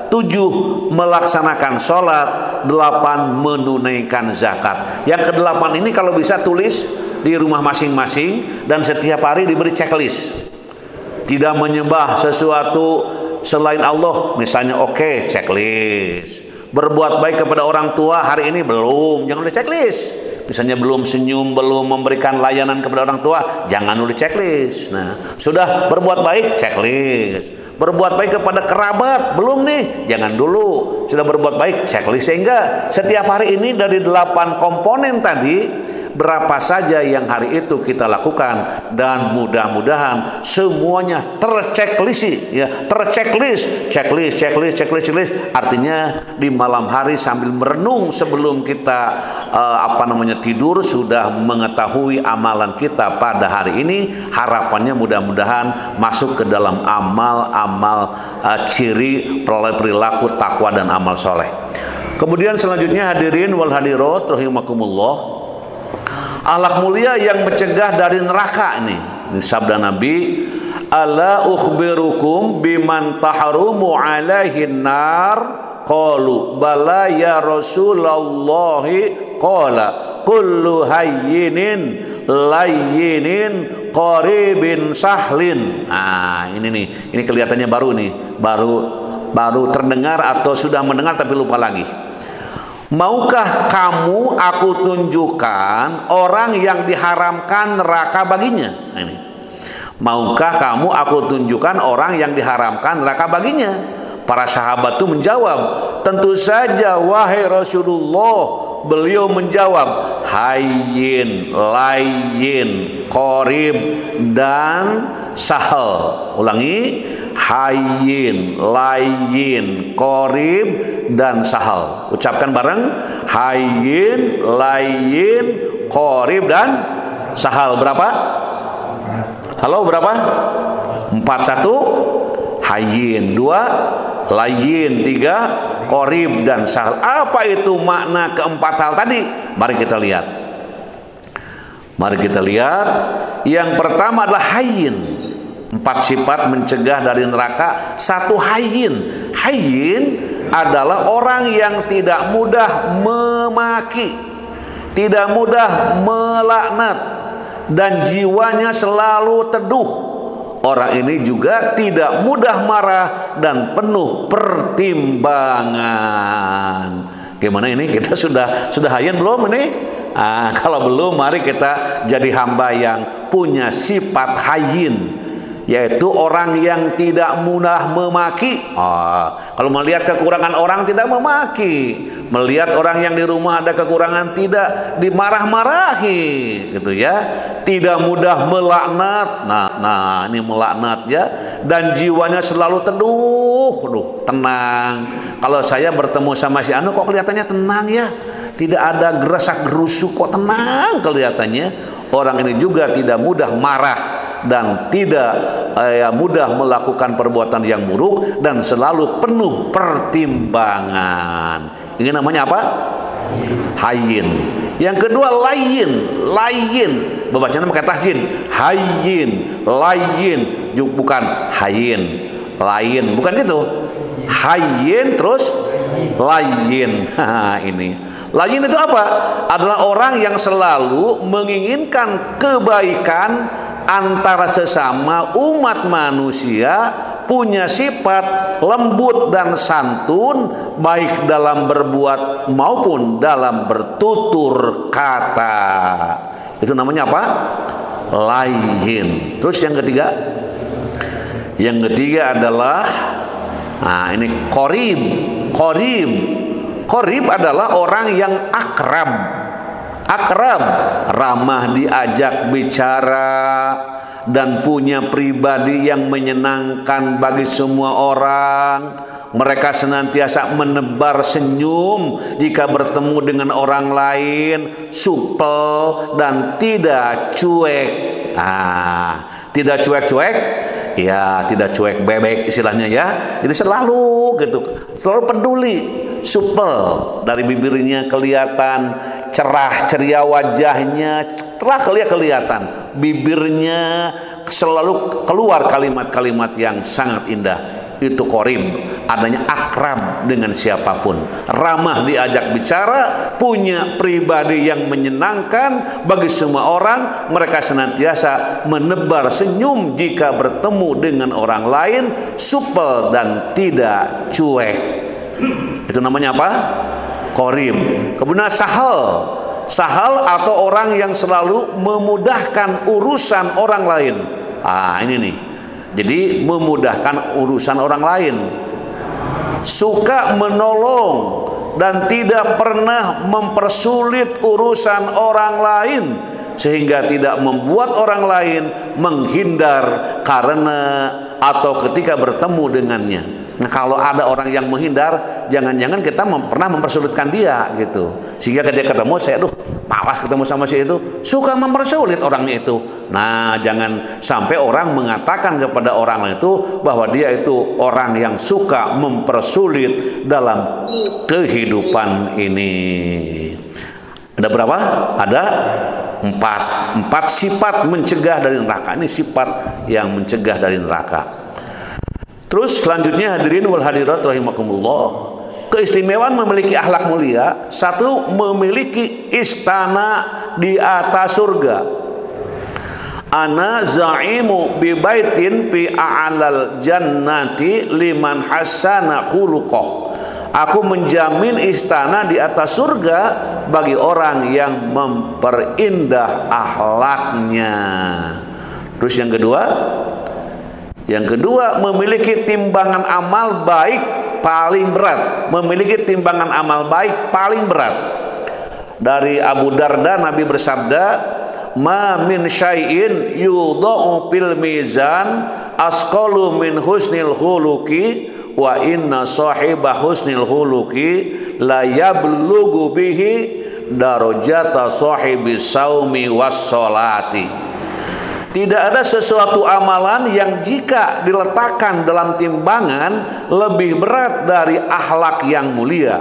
7, melaksanakan sholat. 8, menunaikan zakat. Yang ke-8 ini kalau bisa tulis di rumah masing-masing dan setiap hari diberi checklist. Tidak menyembah sesuatu selain Allah, misalnya checklist. Berbuat baik kepada orang tua hari ini belum, jangan di checklist. Misalnya belum senyum, belum memberikan layanan kepada orang tua, jangan nulis checklist. Nah, sudah berbuat baik, checklist. Berbuat baik kepada kerabat, belum nih, jangan dulu. Sudah berbuat baik, checklist. Sehingga setiap hari ini dari 8 komponen tadi, berapa saja yang hari itu kita lakukan, dan mudah-mudahan semuanya terchecklist, checklist. Artinya di malam hari sambil merenung sebelum kita tidur sudah mengetahui amalan kita pada hari ini. Harapannya mudah-mudahan masuk ke dalam amal-amal ciri perilaku takwa dan amal soleh. Kemudian selanjutnya hadirin wal hadirat rahimakumullah, akhlak mulia yang mencegah dari neraka ini sabda Nabi, ala ukhbirukum biman tahrumu alaihin nar, qalu bala ya Rasulullah, qala kullu hayyinin layyinin qaribin sahlin. Nah, ini kelihatannya baru nih, baru terdengar atau sudah mendengar tapi lupa lagi. Maukah kamu aku tunjukkan orang yang diharamkan neraka baginya? Nah, ini. Maukah kamu aku tunjukkan orang yang diharamkan neraka baginya? Para sahabat itu menjawab, tentu saja wahai Rasulullah. Beliau menjawab, hayyin, layyin, qarib, dan sahal. Ulangi, hayyin, layyin, qarib, dan sahal. Ucapkan bareng, hayyin, layyin, qarib, dan sahal. Berapa? Halo, berapa? 4. 1 hayyin, 2 layyin, 3 qarib, dan sahal. Apa itu makna keempat hal tadi? Mari kita lihat. Yang pertama adalah hayyin. 4 sifat mencegah dari neraka. 1 hayyin. Hayyin adalah orang yang tidak mudah memaki, tidak mudah melaknat, dan jiwanya selalu teduh. Orang ini juga tidak mudah marah dan penuh pertimbangan. Gimana ini? Kita sudah hayyin belum ini? Kalau belum, mari kita jadi hamba yang punya sifat hayyin, yaitu orang yang tidak mudah memaki. Kalau melihat kekurangan orang tidak memaki, melihat orang yang di rumah ada kekurangan tidak dimarah-marahi, gitu ya. Tidak mudah melaknat. Nah, ini melaknat ya. Dan jiwanya selalu teduh, tenang. Kalau saya bertemu sama si Anu kok kelihatannya tenang ya, tidak ada gerasak gerusuk, kok tenang kelihatannya. Orang ini juga tidak mudah marah dan tidak mudah melakukan perbuatan yang buruk, dan selalu penuh pertimbangan. Ini namanya apa? Hayyin. Yang kedua layyin. Bacanya pakai tasjid. Hayyin, layyin, bukan hayyin, lain, bukan gitu. Hayyin terus layyin. Ini layyin itu apa? Adalah orang yang selalu menginginkan kebaikan antara sesama umat manusia, punya sifat lembut dan santun, baik dalam berbuat maupun dalam bertutur kata. Itu namanya apa? Layyin. Terus yang ketiga adalah ini qarib. Qarib adalah orang yang akrab, ramah diajak bicara, dan punya pribadi yang menyenangkan bagi semua orang. Mereka senantiasa menebar senyum jika bertemu dengan orang lain, supel dan tidak cuek. Tidak cuek-cuek ya tidak cuek bebek istilahnya ya. Jadi selalu gitu, selalu peduli, supel dari bibirnya kelihatan cerah ceria, wajahnya telah kelihatan, bibirnya selalu keluar kalimat-kalimat yang sangat indah. Itu Qorib, adanya akrab dengan siapapun, ramah diajak bicara, punya pribadi yang menyenangkan bagi semua orang. Mereka senantiasa menebar senyum jika bertemu dengan orang lain, supel dan tidak cuek. Itu namanya apa? Qorib. Kemudian Sahal atau orang yang selalu memudahkan urusan orang lain. Ini nih. Jadi memudahkan urusan orang lain, suka menolong dan tidak pernah mempersulit urusan orang lain, sehingga tidak membuat orang lain menghindar karena atau ketika bertemu dengannya. Nah, kalau ada orang yang menghindar, jangan-jangan kita pernah mempersulitkan dia gitu. Sehingga ketika ketemu, saya malas ketemu sama si itu, suka mempersulit orangnya itu. Nah, jangan sampai orang mengatakan kepada orang lain itu bahwa dia itu orang yang suka mempersulit dalam kehidupan ini. Ada berapa? Ada 4 sifat mencegah dari neraka. Ini sifat yang mencegah dari neraka. Terus selanjutnya hadirin wal hadirat rahimakumullah, keistimewaan memiliki akhlak mulia. 1, memiliki istana di atas surga. Ana za'imu bi baitin fi a'lal jannati liman hasana khuluqah. Aku menjamin istana di atas surga bagi orang yang memperindah akhlaknya. Terus yang kedua, memiliki timbangan amal baik paling berat. Memiliki timbangan amal baik paling berat. Dari Abu Darda, Nabi bersabda, "Ma min syai'in yudha'u fil mizan asqalu min husnil khuluqi wa inna sahiba husnil khuluqi la yablughu bihi darajata sahibis saumi was sholati." Tidak ada sesuatu amalan yang jika diletakkan dalam timbangan lebih berat dari akhlak yang mulia.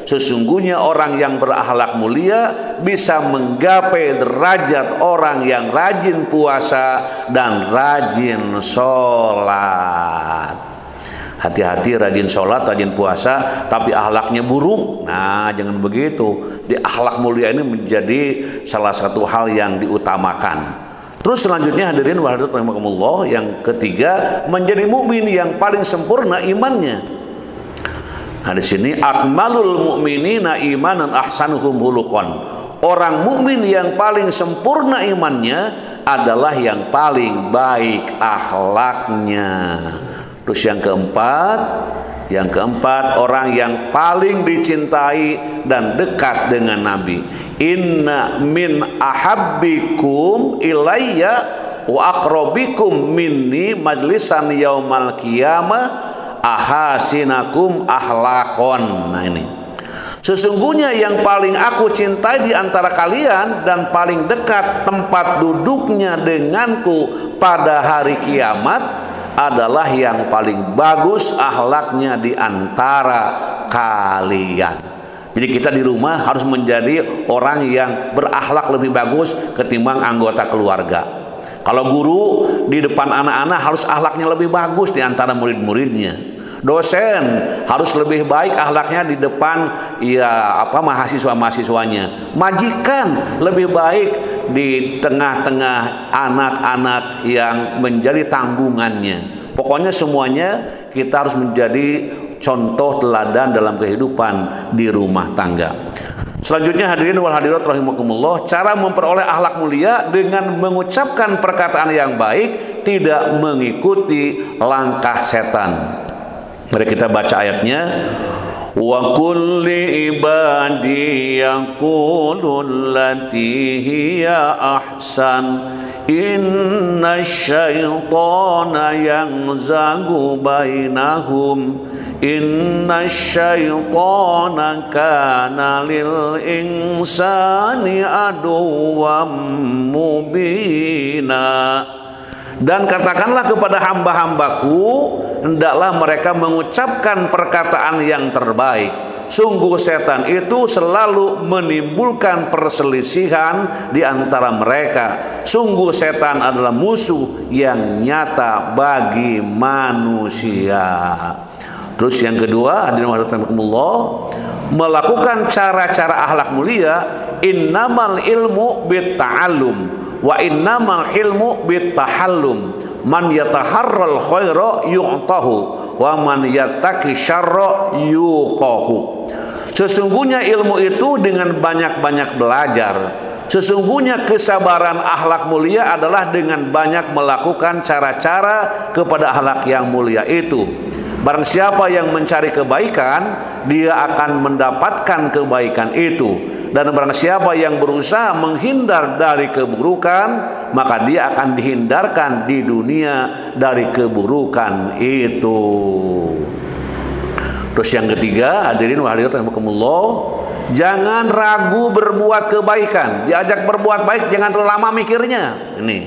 Sesungguhnya orang yang berakhlak mulia bisa menggapai derajat orang yang rajin puasa dan rajin sholat. Hati-hati rajin sholat, rajin puasa, tapi akhlaknya buruk. Nah, jangan begitu. Di akhlak mulia ini menjadi salah satu hal yang diutamakan. Terus selanjutnya hadirin wa hadirat rahimakumullah, yang ketiga, menjadi mukmin yang paling sempurna imannya. Nah, di sini akmalul mu'minina imanan ahsanuhum khuluqan. Orang mukmin yang paling sempurna imannya adalah yang paling baik akhlaknya. Terus yang keempat, orang yang paling dicintai dan dekat dengan Nabi. Inna min ahabbikum ilayya wa aqrabikum minni majlisan yaumal qiyamah ahasinakum ahlakon. Nah, ini sesungguhnya yang paling aku cintai di antara kalian dan paling dekat tempat duduknya denganku pada hari kiamat adalah yang paling bagus akhlaknya di antara kalian. Jadi kita di rumah harus menjadi orang yang berakhlak lebih bagus ketimbang anggota keluarga. Kalau guru di depan anak-anak harus akhlaknya lebih bagus di antara murid-muridnya. Dosen harus lebih baik akhlaknya di depan mahasiswa-mahasiswanya. Majikan lebih baik di tengah-tengah anak-anak yang menjadi tanggungannya. Pokoknya semuanya kita harus menjadi contoh teladan dalam kehidupan di rumah tangga. Selanjutnya hadirin wal hadirat rahimakumullah, cara memperoleh akhlak mulia dengan mengucapkan perkataan yang baik, tidak mengikuti langkah setan. Mari kita baca ayatnya. Wa kulli ibadi yaqulul lati hiya ahsan inna syaitana yanzagu bainahum inna syaitana kana lil insani aduwwam mubina. Dan katakanlah kepada hamba-hambaku, hendaklah mereka mengucapkan perkataan yang terbaik. Sungguh setan itu selalu menimbulkan perselisihan di antara mereka. Sungguh setan adalah musuh yang nyata bagi manusia. Terus yang kedua, hadirin rahimakumullah, melakukan cara-cara akhlak mulia. Innamal ilmu bitta'allum wa innamal ilmu bittahallum. Man yataharral khaira yu'tahu wa man yattaqi syarra yuqahu. Sesungguhnya ilmu itu dengan banyak-banyak belajar. Sesungguhnya kesabaran akhlak mulia adalah dengan banyak melakukan cara-cara kepada akhlak yang mulia itu. Barang siapa yang mencari kebaikan, dia akan mendapatkan kebaikan itu. Dan barang siapa yang berusaha menghindar dari keburukan, maka dia akan dihindarkan di dunia dari keburukan itu. Terus yang ketiga, hadirin wa hadirat rahimakumullah, jangan ragu berbuat kebaikan. Diajak berbuat baik, jangan lama mikirnya. Ini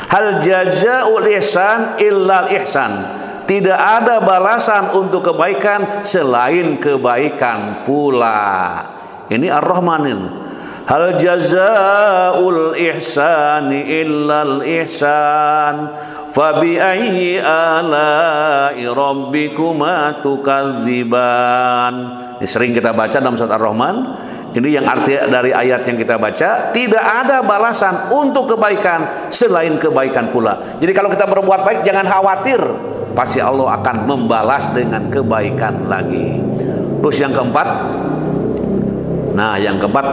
hal jazaa'ul ihsan illal ihsan. Tidak ada balasan untuk kebaikan selain kebaikan pula. Ini Ar-Rahmanin. Hal jazaa'ul ihsani illal ihsan. Fabi ayyi ala'i rabbikuma tukadziban. Ini sering kita baca dalam surat Ar-Rahman. Ini yang arti dari ayat yang kita baca, tidak ada balasan untuk kebaikan selain kebaikan pula. Jadi kalau kita berbuat baik jangan khawatir, pasti Allah akan membalas dengan kebaikan lagi. Terus yang keempat,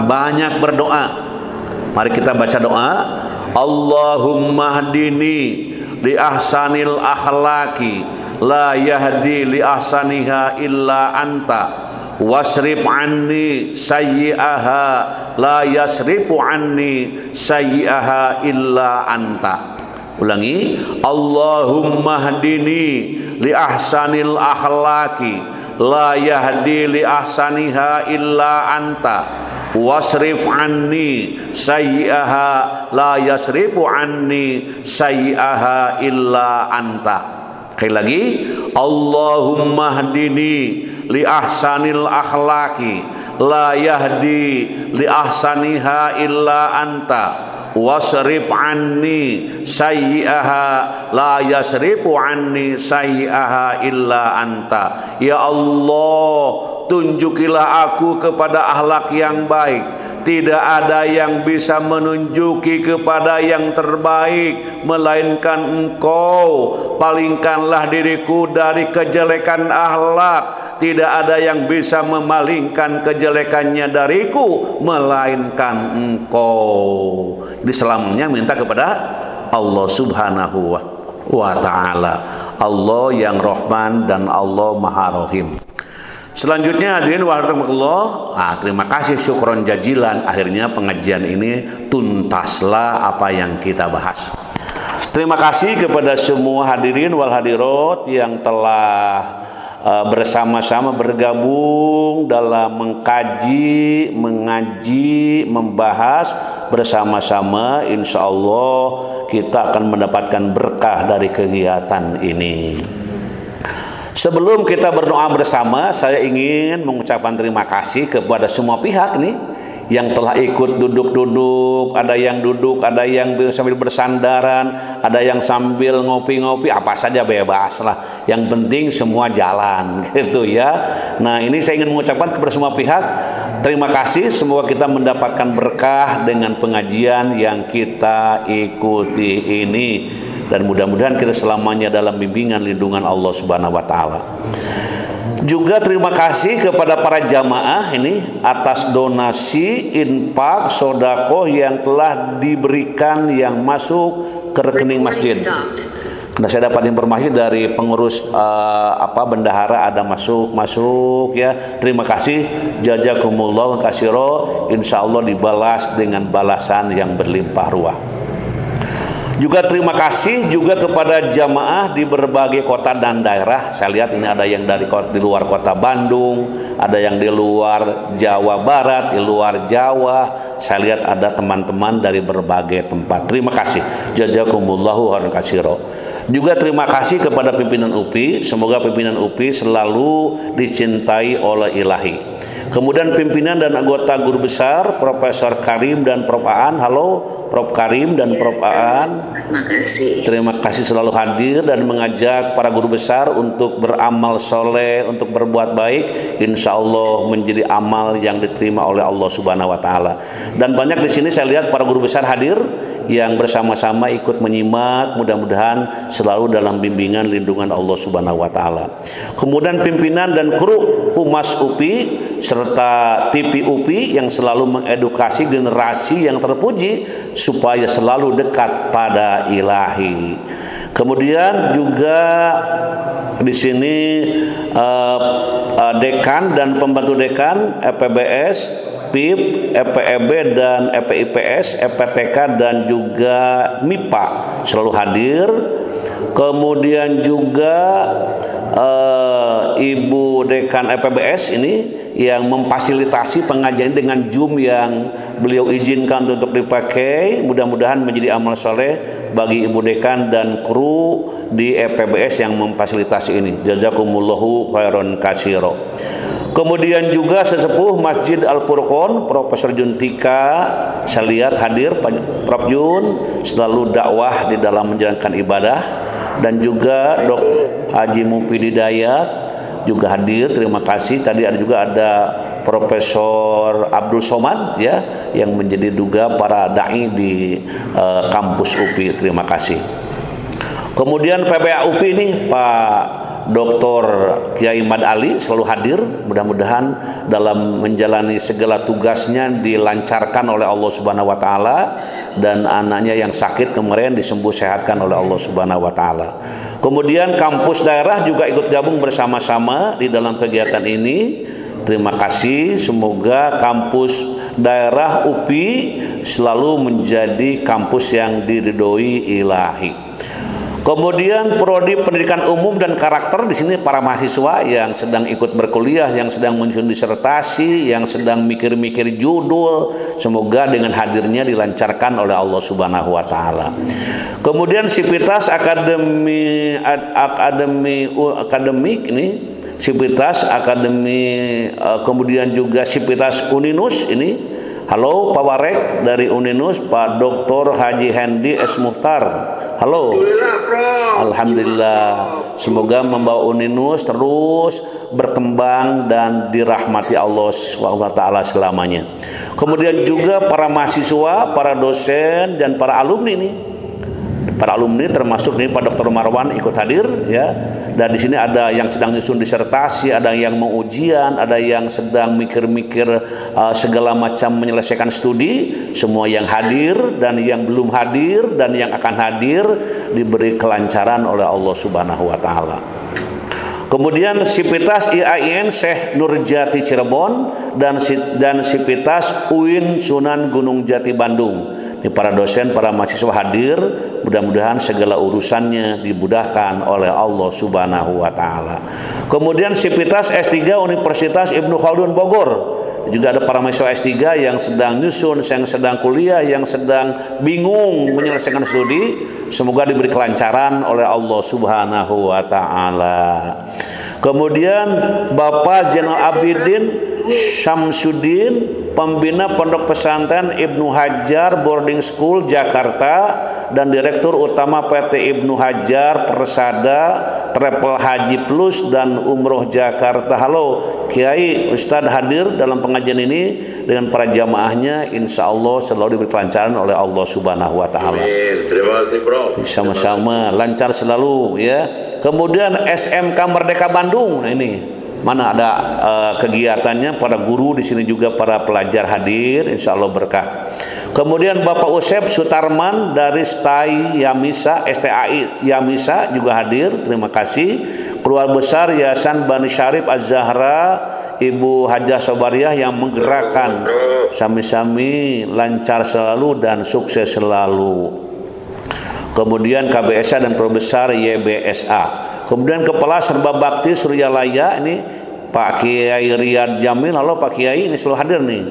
banyak berdoa. Mari kita baca doa. Allahumma hdini li ahsanil akhlaqi la yahdi li ahsaniha illa anta wasrif anni sayyi'aha la yasrifu anni sayyi'aha illa anta. Ulangi. Allahumma hdini li ahsanil akhlaqi la yahdi li ahsaniha illa anta wasrif anni sayyi'aha la yasrifu anni sayyi'aha illa anta. Sekali lagi. Allahumma hdini li ahsanil akhlaqi la yahdi li ahsaniha illa anta wasrif anni sayyi'aha la yasrifu anni sayyi'aha illa anta. Ya Allah, tunjukilah aku kepada akhlak yang baik. Tidak ada yang bisa menunjuki kepada yang terbaik melainkan Engkau. Palingkanlah diriku dari kejelekan akhlak. Tidak ada yang bisa memalingkan kejelekannya dariku melainkan Engkau. Jadi selamanya minta kepada Allah Subhanahu wa ta'ala. Allah yang Rahman dan Allah Maha Rahim. Selanjutnya hadirin wa rahmatullah, terima kasih syukron jazilan. Akhirnya pengajian ini tuntaslah apa yang kita bahas. Terima kasih kepada semua hadirin wal hadirat yang telah bersama-sama bergabung dalam mengkaji, mengaji, membahas bersama-sama. Insya Allah kita akan mendapatkan berkah dari kegiatan ini. Sebelum kita berdoa bersama, saya ingin mengucapkan terima kasih kepada semua pihak nih yang telah ikut duduk-duduk, ada yang duduk, ada yang sambil bersandaran, ada yang sambil ngopi-ngopi, apa saja bebas lah. Yang penting semua jalan gitu ya. Nah, ini saya ingin mengucapkan kepada semua pihak terima kasih. Semoga kita mendapatkan berkah dengan pengajian yang kita ikuti ini. Dan mudah-mudahan kita selamanya dalam bimbingan lindungan Allah Subhanahu wa taala. Juga terima kasih kepada para jamaah ini atas donasi, infak, sedekah yang telah diberikan yang masuk ke rekening masjid. Karena saya dapat informasi dari pengurus bendahara ada masuk ya. Terima kasih, jazakumullah katsira. Insyaallah dibalas dengan balasan yang berlimpah ruah. Juga terima kasih juga kepada jamaah di berbagai kota dan daerah. Saya lihat ini ada yang di luar kota Bandung, ada yang di luar Jawa Barat, di luar Jawa. Saya lihat ada teman-teman dari berbagai tempat. Terima kasih. Jazakumullahu khairan katsira. Juga terima kasih kepada pimpinan UPI. Semoga pimpinan UPI selalu dicintai oleh Ilahi. Kemudian pimpinan dan anggota guru besar Profesor Karim dan Prof Aan. Halo Prof Karim dan Prof Aan. Terima kasih selalu hadir dan mengajak para guru besar untuk beramal soleh, untuk berbuat baik. Insya Allah menjadi amal yang diterima oleh Allah Subhanahu Wa Taala. Dan banyak di sini saya lihat para guru besar hadir yang bersama-sama ikut menyimak. Mudah-mudahan selalu dalam bimbingan lindungan Allah Subhanahu Wa Taala. Kemudian pimpinan dan kru Humas UPI serta TV UPI yang selalu mengedukasi generasi yang terpuji supaya selalu dekat pada Ilahi. Kemudian juga di sini dekan dan pembantu dekan EPBS, PIP, EPEB dan EPIPS, EPTK dan juga MIPA selalu hadir. Kemudian juga Ibu Dekan EPBS ini yang memfasilitasi pengajian dengan Zoom yang beliau izinkan untuk dipakai. Mudah-mudahan menjadi amal soleh bagi Ibu Dekan dan kru di EPBS yang memfasilitasi ini. Jazakumullahu khairan katsira. Kemudian juga sesepuh Masjid Al-Furqon Profesor Juntika, saya lihat hadir Prof Jun, selalu dakwah di dalam menjalankan ibadah. Dan juga Dok Haji Mufidi Dayat juga hadir, terima kasih. Tadi juga ada Profesor Abdul Somad ya, yang menjadi juga para dai di kampus UPI, terima kasih. Kemudian PPA UPI ini Pak Dr. Kiai Mad Ali selalu hadir. Mudah-mudahan dalam menjalani segala tugasnya dilancarkan oleh Allah Subhanahu Wa Taala, dan anaknya yang sakit kemarin disembuh sehatkan oleh Allah Subhanahu Wa Taala. Kemudian kampus daerah juga ikut gabung bersama-sama di dalam kegiatan ini. Terima kasih. Semoga kampus daerah UPI selalu menjadi kampus yang diridhoi Ilahi. Kemudian prodi pendidikan umum dan karakter, di sini para mahasiswa yang sedang ikut berkuliah, yang sedang menyusun disertasi, yang sedang mikir-mikir judul, semoga dengan hadirnya dilancarkan oleh Allah Subhanahu Wa Taala. Kemudian sivitas akademik ini, sivitas akademi, kemudian juga sivitas Uninus ini. Halo Pak Warek dari Uninus, Pak Dr. Haji Hendi S. Muhtar. Halo. Alhamdulillah. Semoga membawa Uninus terus berkembang dan dirahmati Allah SWT selamanya. Kemudian juga para mahasiswa, para dosen dan para alumni nih. Para alumni termasuk nih Pak Dr. Marwan ikut hadir ya. Dan di sini ada yang sedang nyusun disertasi, ada yang mau ujian, ada yang sedang mikir-mikir segala macam menyelesaikan studi. Semua yang hadir dan yang belum hadir dan yang akan hadir diberi kelancaran oleh Allah Subhanahu Wa Taala. Kemudian sivitas IAIN Syekh Nurjati Cirebon dan sivitas UIN Sunan Gunung Jati Bandung. Ini para dosen, para mahasiswa hadir. Mudah-mudahan segala urusannya dimudahkan oleh Allah Subhanahu Wa Taala. Kemudian sivitas S3 Universitas Ibnu Khaldun Bogor. Juga ada para mahasiswa S3 yang sedang nyusun, yang sedang kuliah, yang sedang bingung menyelesaikan studi. Semoga diberi kelancaran oleh Allah Subhanahu Wa Taala. Kemudian Bapak Zainal Abidin Syamsuddin, pembina Pondok Pesantren Ibnu Hajar Boarding School Jakarta dan Direktur Utama PT Ibnu Hajar Persada Travel Haji Plus dan Umroh Jakarta. Halo Kiai Ustadz hadir dalam pengajian ini dengan para jamaahnya, insya Allah selalu diberi kelancaran oleh Allah Subhanahu Wa Taala.
Terima kasih Bro.
Sama-sama lancar selalu ya. Kemudian SMK Merdeka Bandung, nah ini mana ada kegiatannya, para guru di sini juga para pelajar hadir, insya Allah berkah. Kemudian Bapak Usep Sutarman dari STAI Yamisa juga hadir, terima kasih. Keluarga besar Yayasan Bani Syarif Az-Zahra, Ibu Hajah Sobariah yang menggerakkan, sami-sami lancar selalu dan sukses selalu. kemudian KBSA dan Profesor YBSA. Kemudian Kepala Serba Bakti Suryalaya ini Pak Kiai Riyad Jamil. Halo Pak Kiai, ini selalu hadir nih.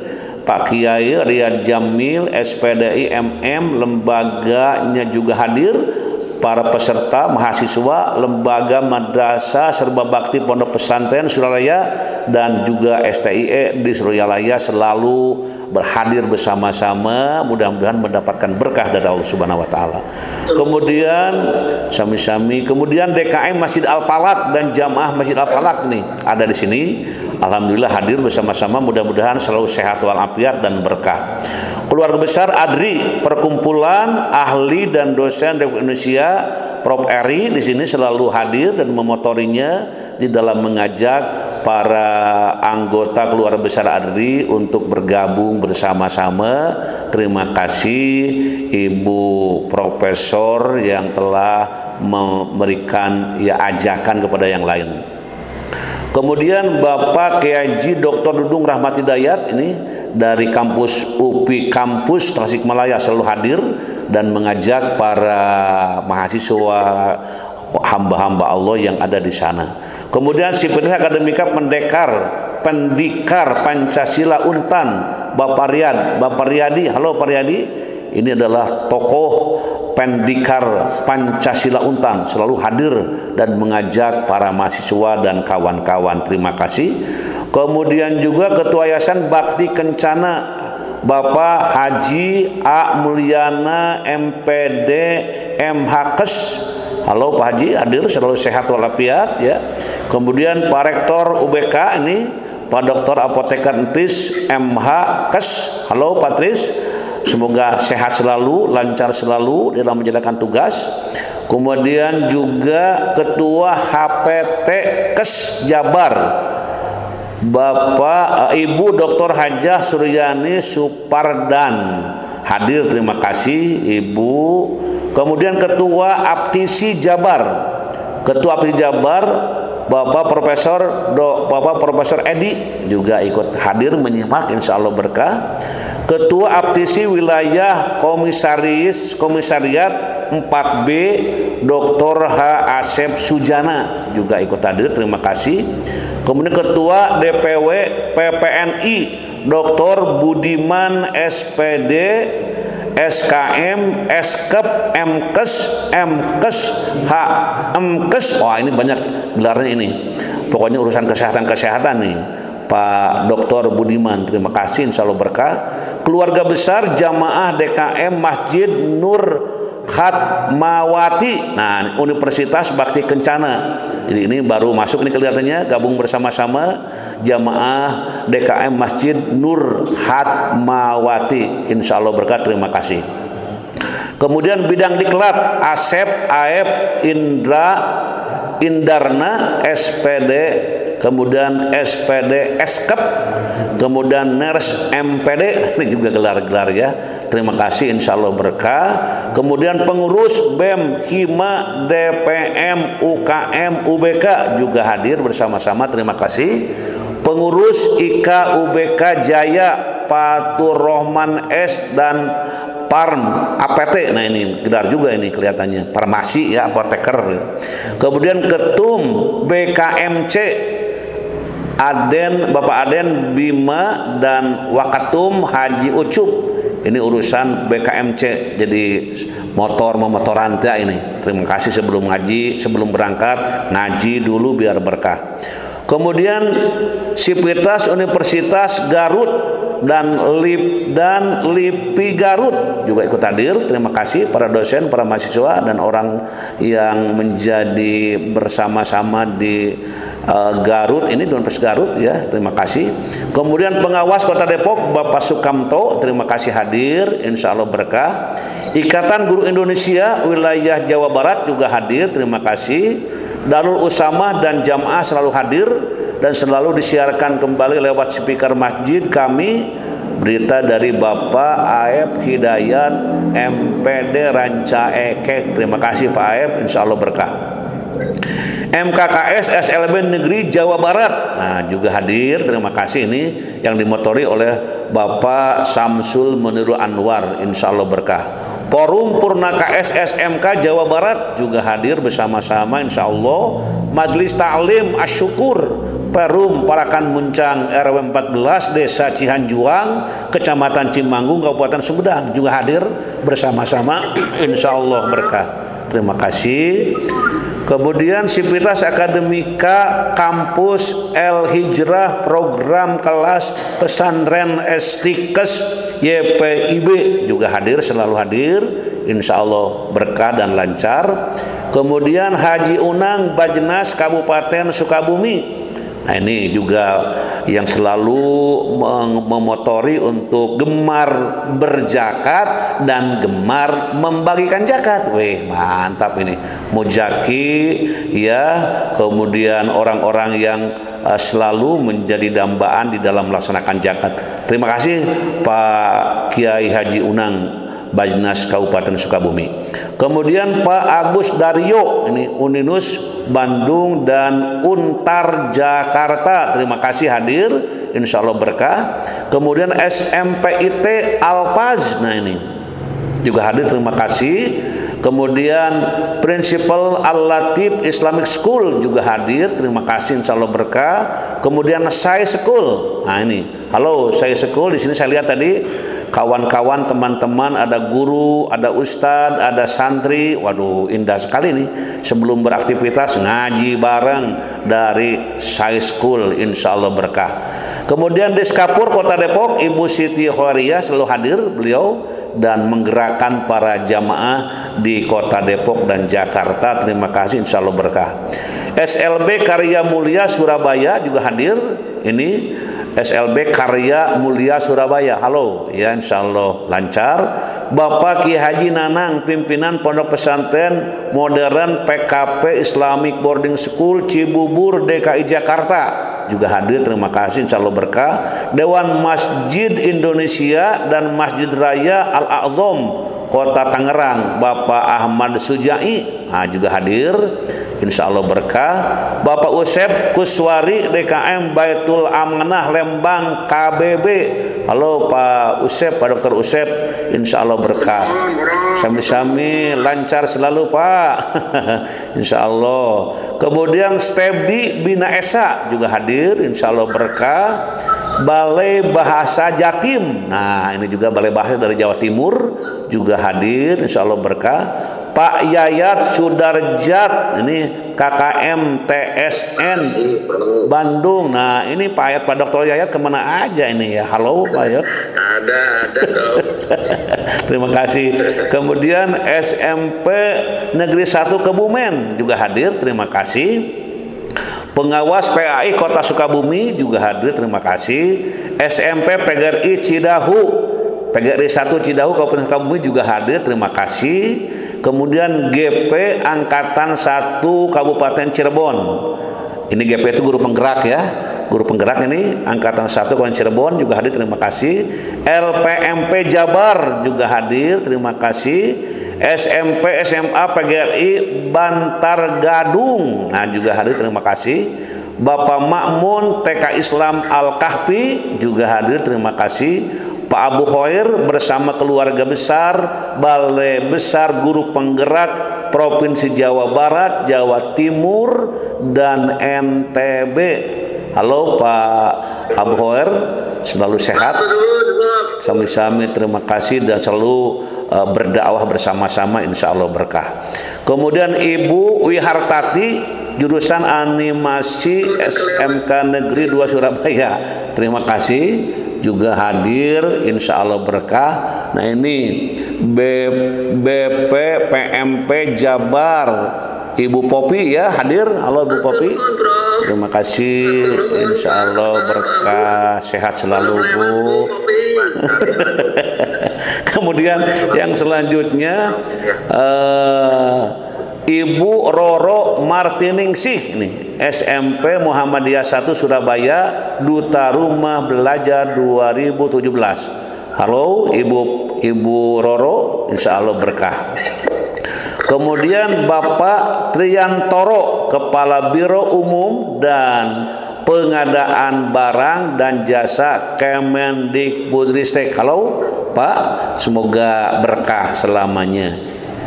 Pak Kiai Riyad Jamil SPDI MM, lembaganya juga hadir. Para peserta mahasiswa lembaga madrasah serba bakti pondok pesantren Suryalaya dan juga STIE di Suryalaya selalu berhadir bersama-sama, mudah-mudahan mendapatkan berkah dari Allah Subhanahu wa taala. Kemudian sami-sami, kemudian DKM Masjid Al-Falaq dan jamaah Masjid Al-Falaq nih ada di sini. Alhamdulillah hadir bersama-sama, mudah-mudahan selalu sehat walafiat dan berkah. Keluarga besar ADRI, perkumpulan ahli dan dosen Republik Indonesia, Prof. Eri di sini selalu hadir dan memotorinya di dalam mengajak para anggota keluarga besar ADRI untuk bergabung bersama-sama. Terima kasih Ibu Profesor yang telah memberikan ajakan kepada yang lain. Kemudian Bapak Kiai Dr. Dudung Rahmat Hidayat ini dari kampus UPI kampus Tasikmalaya selalu hadir dan mengajak para mahasiswa hamba-hamba Allah yang ada di sana. Kemudian Sivitas Akademika Pendikar Pancasila Untan Bapak Riyadi. Halo Pak Riyadi. Ini adalah tokoh Pendikar Pancasila Untan, selalu hadir dan mengajak para mahasiswa dan kawan-kawan. Terima kasih. Kemudian juga Ketua Yayasan Bakti Kencana Bapak Haji A. Mulyana MPD MHKes. Halo Pak Haji, hadir, selalu sehat walafiat ya. Kemudian Pak Rektor UBK ini Pak Dr. Apoteker Tris MHKes. Halo Pak Tris. Semoga sehat selalu, lancar selalu dalam menjalankan tugas. Kemudian juga Ketua HPT Kes Jabar Bapak Ibu Dr. Hajah Suryani Supardan hadir, terima kasih Ibu. Kemudian Ketua Aptisi Jabar Bapak Profesor Edi juga ikut hadir menyimak, insya Allah berkah. Ketua Aptisi Wilayah Komisariat 4B Dr. H. Asep Sujana juga ikut hadir, terima kasih. Kemudian Ketua DPW PPNI Dr. Budiman SPD SKM SKEP MKes HMKes. Wah, ini banyak gelarnya ini. Pokoknya urusan kesehatan nih. Pak Dr. Budiman, terima kasih, insya Allah berkah. Keluarga besar jamaah DKM Masjid Nur Khatmawati, nah Universitas Bakti Kencana. Jadi ini baru masuk ini kelihatannya, gabung bersama-sama jamaah DKM Masjid Nur Khatmawati, insya Allah berkah, terima kasih. Kemudian bidang diklat Asep Aep Indarna SPD, kemudian SPD SKEP, kemudian NERS MPD, ini juga gelar-gelar ya. Terima kasih, insya Allah berkah. Kemudian pengurus BEM Hima DPM UKM UBK juga hadir bersama-sama, terima kasih. Pengurus IKA UBK Jaya Patur Rohman S dan Parm APT, nah ini gelar juga ini kelihatannya, farmasi ya, apoteker. Kemudian ketum BKMC Bapak Aden Bima dan Wakatum Haji Ucup. Ini urusan BKMC, jadi memotoran ini. Terima kasih sebelum berangkat ngaji dulu biar berkah. Kemudian Sivitas Universitas Garut dan LIPI Garut juga ikut hadir. Terima kasih para dosen, para mahasiswa dan orang yang menjadi bersama-sama di Garut ini, Universitas Garut ya, terima kasih. Kemudian pengawas Kota Depok Bapak Sukamto, terima kasih hadir, insya Allah berkah. Ikatan Guru Indonesia wilayah Jawa Barat juga hadir, terima kasih. Darul Usamah dan jamaah selalu hadir dan selalu disiarkan kembali lewat speaker masjid kami berita dari Bapak Aep Hidayat MPD Ranca Ekek. Terima kasih Pak Aep, insya Allah berkah. MKKS SLB Negeri Jawa Barat, nah juga hadir, terima kasih. Ini yang dimotori oleh Bapak Samsul Munirul Anwar, insya Allah berkah. Forum Purnaka SSMK Jawa Barat juga hadir bersama-sama insyaallah. Majelis Ta'lim Asyukur Perum Parakan Muncang RW 14 Desa Cihanjuang Kecamatan Cimanggung Kabupaten Sumedang juga hadir bersama-sama insyaallah berkah. Terima kasih. Kemudian Sivitas Akademika Kampus El Hijrah Program Kelas Pesantren Estikes YPIB juga hadir, selalu hadir, insya Allah berkah dan lancar. Kemudian Haji Unang Bajnas Kabupaten Sukabumi. Nah ini juga yang selalu memotori untuk gemar berzakat dan gemar membagikan zakat. Wih, mantap ini. Mujaki ya, kemudian orang-orang yang selalu menjadi dambaan di dalam melaksanakan zakat. Terima kasih Pak Kiai Haji Unang Bajnas Kabupaten Sukabumi. Kemudian Pak Agus Daryo, ini Uninus Bandung dan Untar Jakarta, terima kasih hadir, insya Allah berkah. Kemudian SMPIT Alpaz, nah ini juga hadir, terima kasih. Kemudian Principal Al-Latif Islamic School juga hadir, terima kasih, insya Allah berkah. Kemudian Sai School, nah ini, halo Sai School, di sini saya lihat tadi kawan-kawan, teman-teman, ada guru, ada ustadz, ada santri. Waduh, indah sekali nih. Sebelum beraktivitas ngaji bareng dari Sai School, insya Allah berkah. Kemudian Deskapur Kota Depok, Ibu Siti Khawariah selalu hadir beliau dan menggerakkan para jamaah di Kota Depok dan Jakarta. Terima kasih, insya Allah berkah. SLB Karya Mulia Surabaya juga hadir. Ini SLB Karya Mulia Surabaya. Halo, ya insya Allah lancar. Bapak Ki Haji Nanang, pimpinan Pondok Pesantren Modern PKP Islamic Boarding School Cibubur DKI Jakarta juga hadir. Terima kasih, insya Allah berkah. Dewan Masjid Indonesia dan Masjid Raya Al-A'zam Kota Tangerang, Bapak Ahmad Sujai, nah, juga hadir, insya Allah berkah. Bapak Usep Kuswari DKM Baitul Amanah Lembang KBB, halo Pak Usep, Pak Dr. Usep, insya Allah berkah. Sami-sami lancar selalu Pak, insya Allah. Kemudian Stebi Bina Esa juga hadir, insya Allah berkah. Balai Bahasa Jatim, nah ini juga Balai Bahasa dari Jawa Timur juga hadir, insya Allah berkah. Pak Yayat Sudarjat, ini KKM TSN Bandung. Nah ini Pak Yayat, Pak Dr. Yayat kemana aja ini ya? Halo Pak Yayat.
Ada dong.
Terima kasih. Kemudian SMP Negeri 1 Kebumen juga hadir, terima kasih. Pengawas PAI Kota Sukabumi juga hadir, terima kasih. SMP PGRI Cidahu, PGRI 1 Cidahu Kabupaten Sukabumi juga hadir, terima kasih. Kemudian GP Angkatan 1 Kabupaten Cirebon, ini GP itu guru penggerak ya, guru penggerak ini Angkatan 1 Kabupaten Cirebon juga hadir, terima kasih. LPMP Jabar juga hadir, terima kasih. SMP SMA PGRI Bantar Gadung, nah juga hadir, terima kasih. Bapak Makmun TK Islam Al-Kahfi juga hadir, terima kasih. Pak Abu Khair bersama keluarga besar Balai Besar Guru Penggerak Provinsi Jawa Barat, Jawa Timur, dan NTB. Halo Pak Abu Khair, selalu sehat. Sami-sami terima kasih dan selalu berdakwah bersama-sama, insya Allah berkah. Kemudian Ibu Wihartati jurusan animasi SMK Negeri 2 Surabaya, terima kasih juga hadir, insya Allah berkah. Nah ini BP PMP Jabar Ibu Popi ya hadir, halo Ibu Popi, terima kasih, insya Allah berkah, sehat selalu Bu. Kemudian yang selanjutnya Ibu Roro Martiningsih nih, SMP Muhammadiyah 1 Surabaya, Duta Rumah Belajar 2017. Halo Ibu Roro, insya Allah berkah. Kemudian Bapak Triantoro, Kepala Biro Umum dan pengadaan barang dan jasa Kemendikbudristek. Halo Pak, semoga berkah selamanya.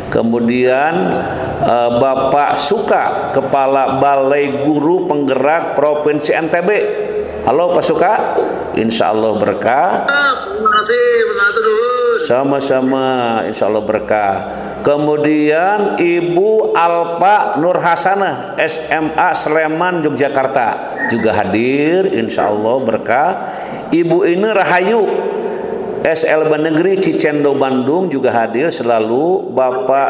Kemudian Bapak Suka, Kepala Balai Guru Penggerak Provinsi NTB. Halo Pak Suka, insya Allah berkah.
Terima kasih, benar terus.
Sama-sama, insya Allah berkah. Kemudian Ibu Alpa Nur Hasanah, SMA Sleman Yogyakarta, juga hadir, insya Allah berkah. Ibu Ine Rahayu, SLB Negeri Cicendo Bandung, juga hadir selalu. Bapak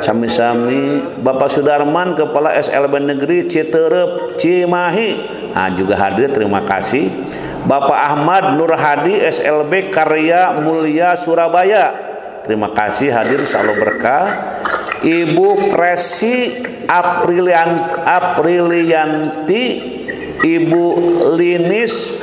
sami-sami Bapak Sudarman, Kepala SLB Negeri Citerep Cimahi, juga hadir, terima kasih. Bapak Ahmad Nur Hadi, SLB Karya Mulia Surabaya, terima kasih hadir, insyaallah berkah. Ibu Presi Aprilianti, Ibu Linis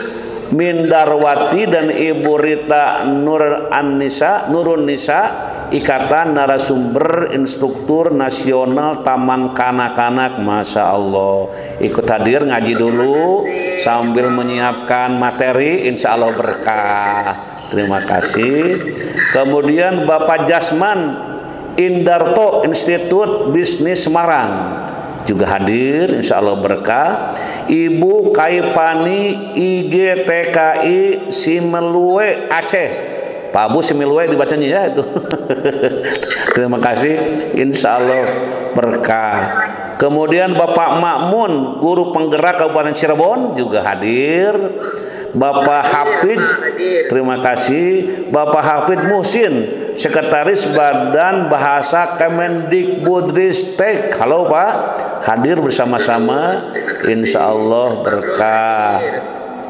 Mindarwati, dan Ibu Rita Nurun Nisa, Ikatan Narasumber Instruktur Nasional Taman Kanak-Kanak, Masya Allah, ikut hadir ngaji dulu sambil menyiapkan materi, insya Allah berkah, terima kasih. Kemudian Bapak Jasman Indarto, Institut Bisnis Semarang, juga hadir, insya Allah berkah. Ibu Kaipani IGTKI Simelue Aceh, Pak Abu Simelue dibacanya ya itu. Terima kasih, insya Allah berkah. Kemudian Bapak Makmun, Guru Penggerak Kabupaten Cirebon, juga hadir. Bapak Hafid, terima kasih. Bapak Hafid Muhsin, Sekretaris Badan Bahasa Kemendikbudristek, halo Pak, hadir bersama-sama, insya Allah berkah.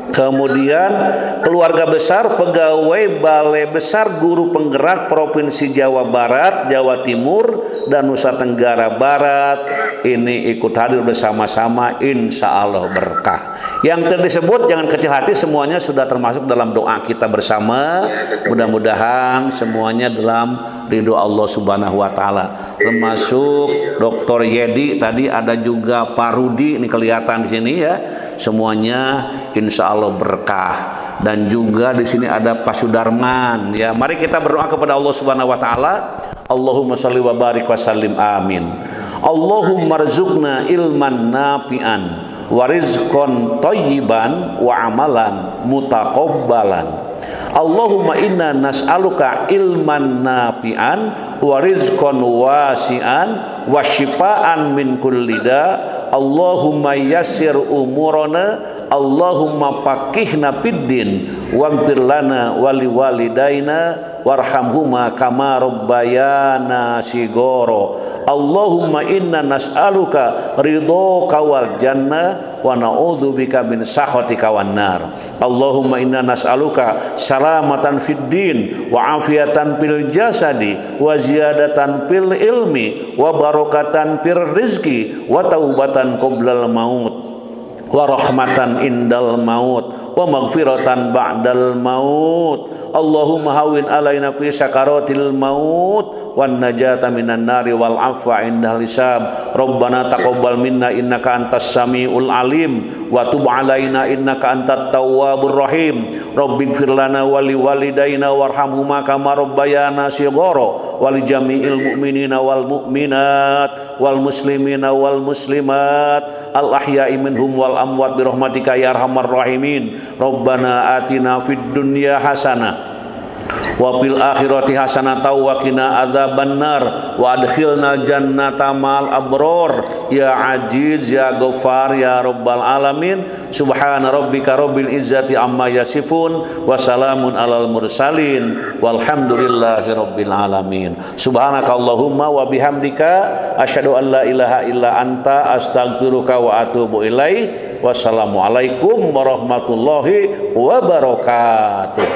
Kemudian keluarga besar pegawai Balai Besar Guru Penggerak Provinsi Jawa Barat, Jawa Timur, dan Nusa Tenggara Barat, ini ikut hadir bersama-sama, insya Allah berkah. Yang tersebut jangan kecil hati, semuanya sudah termasuk dalam doa kita bersama. Mudah-mudahan semuanya dalam ridho Allah Subhanahu wa Ta'ala. Termasuk Dr. Yedi, tadi ada juga Pak Rudi, ini kelihatan di sini ya. Semuanya insya Allah berkah. Dan juga di sini ada Pak Sudarman. Ya, mari kita berdoa kepada Allah Subhanahu wa Ta'ala. Allahumma shalli wa barik wa sallim, amin. Allahumma rzuqna ilman nafi'an wa rizqan thayyiban wa amalan mutaqabbalan. Allahumma inna nas'aluka ilman nafi'an wa rizqan wasi'an wa shifaan min kulli da. Allahumma yassir umurana, Allahumma faqihna fiddin waghfir lana wa liwalidaina warhamhuma kama rabbayana shigoro. Allahumma inna nas'aluka ridhoka wal jannah wa na'udzubika min sakhatika wan nar. Allahumma inna nas'aluka salamatan fid din wa afiatan fil jasadi wa ziyadatan fil ilmi wa barakatan fir rizqi wa taubatan qoblal maut wa rahmatan indal maut wa maghfiratan ba'dal maut. Allahumma hawin alaina fi sakaratil maut wan najata minan nari wal afwa indal hisab. Rabbana taqabbal minna innaka antas samiul alim wa tub alaina innaka antat tawwabur rahim. Rabbighfir lana wa liwalidaina warhamhuma kama rabbayana shighara wa li jami'il mu'minina wal mu'minat wal muslimina wal muslimat al ahya'i minhum wal amwat bi rahmatika ya arhamar rahimin. Rabbana atina fid dunya hasanah wa fil akhirati hasanatan wa qina adzabannar wa adkhilnal jannata ma'al abror ya aziz ya ghaffar ya rabbal alamin. Subhana rabbika rabbil izzati amma yasifun wa salamun alal mursalin walhamdulillahi rabbil alamin. Subhanakallahumma wa bihamdika asyhadu an la ilaha illa anta astaghfiruka wa atubu ilaik. Wassalamualaikum warahmatullahi wabarakatuh.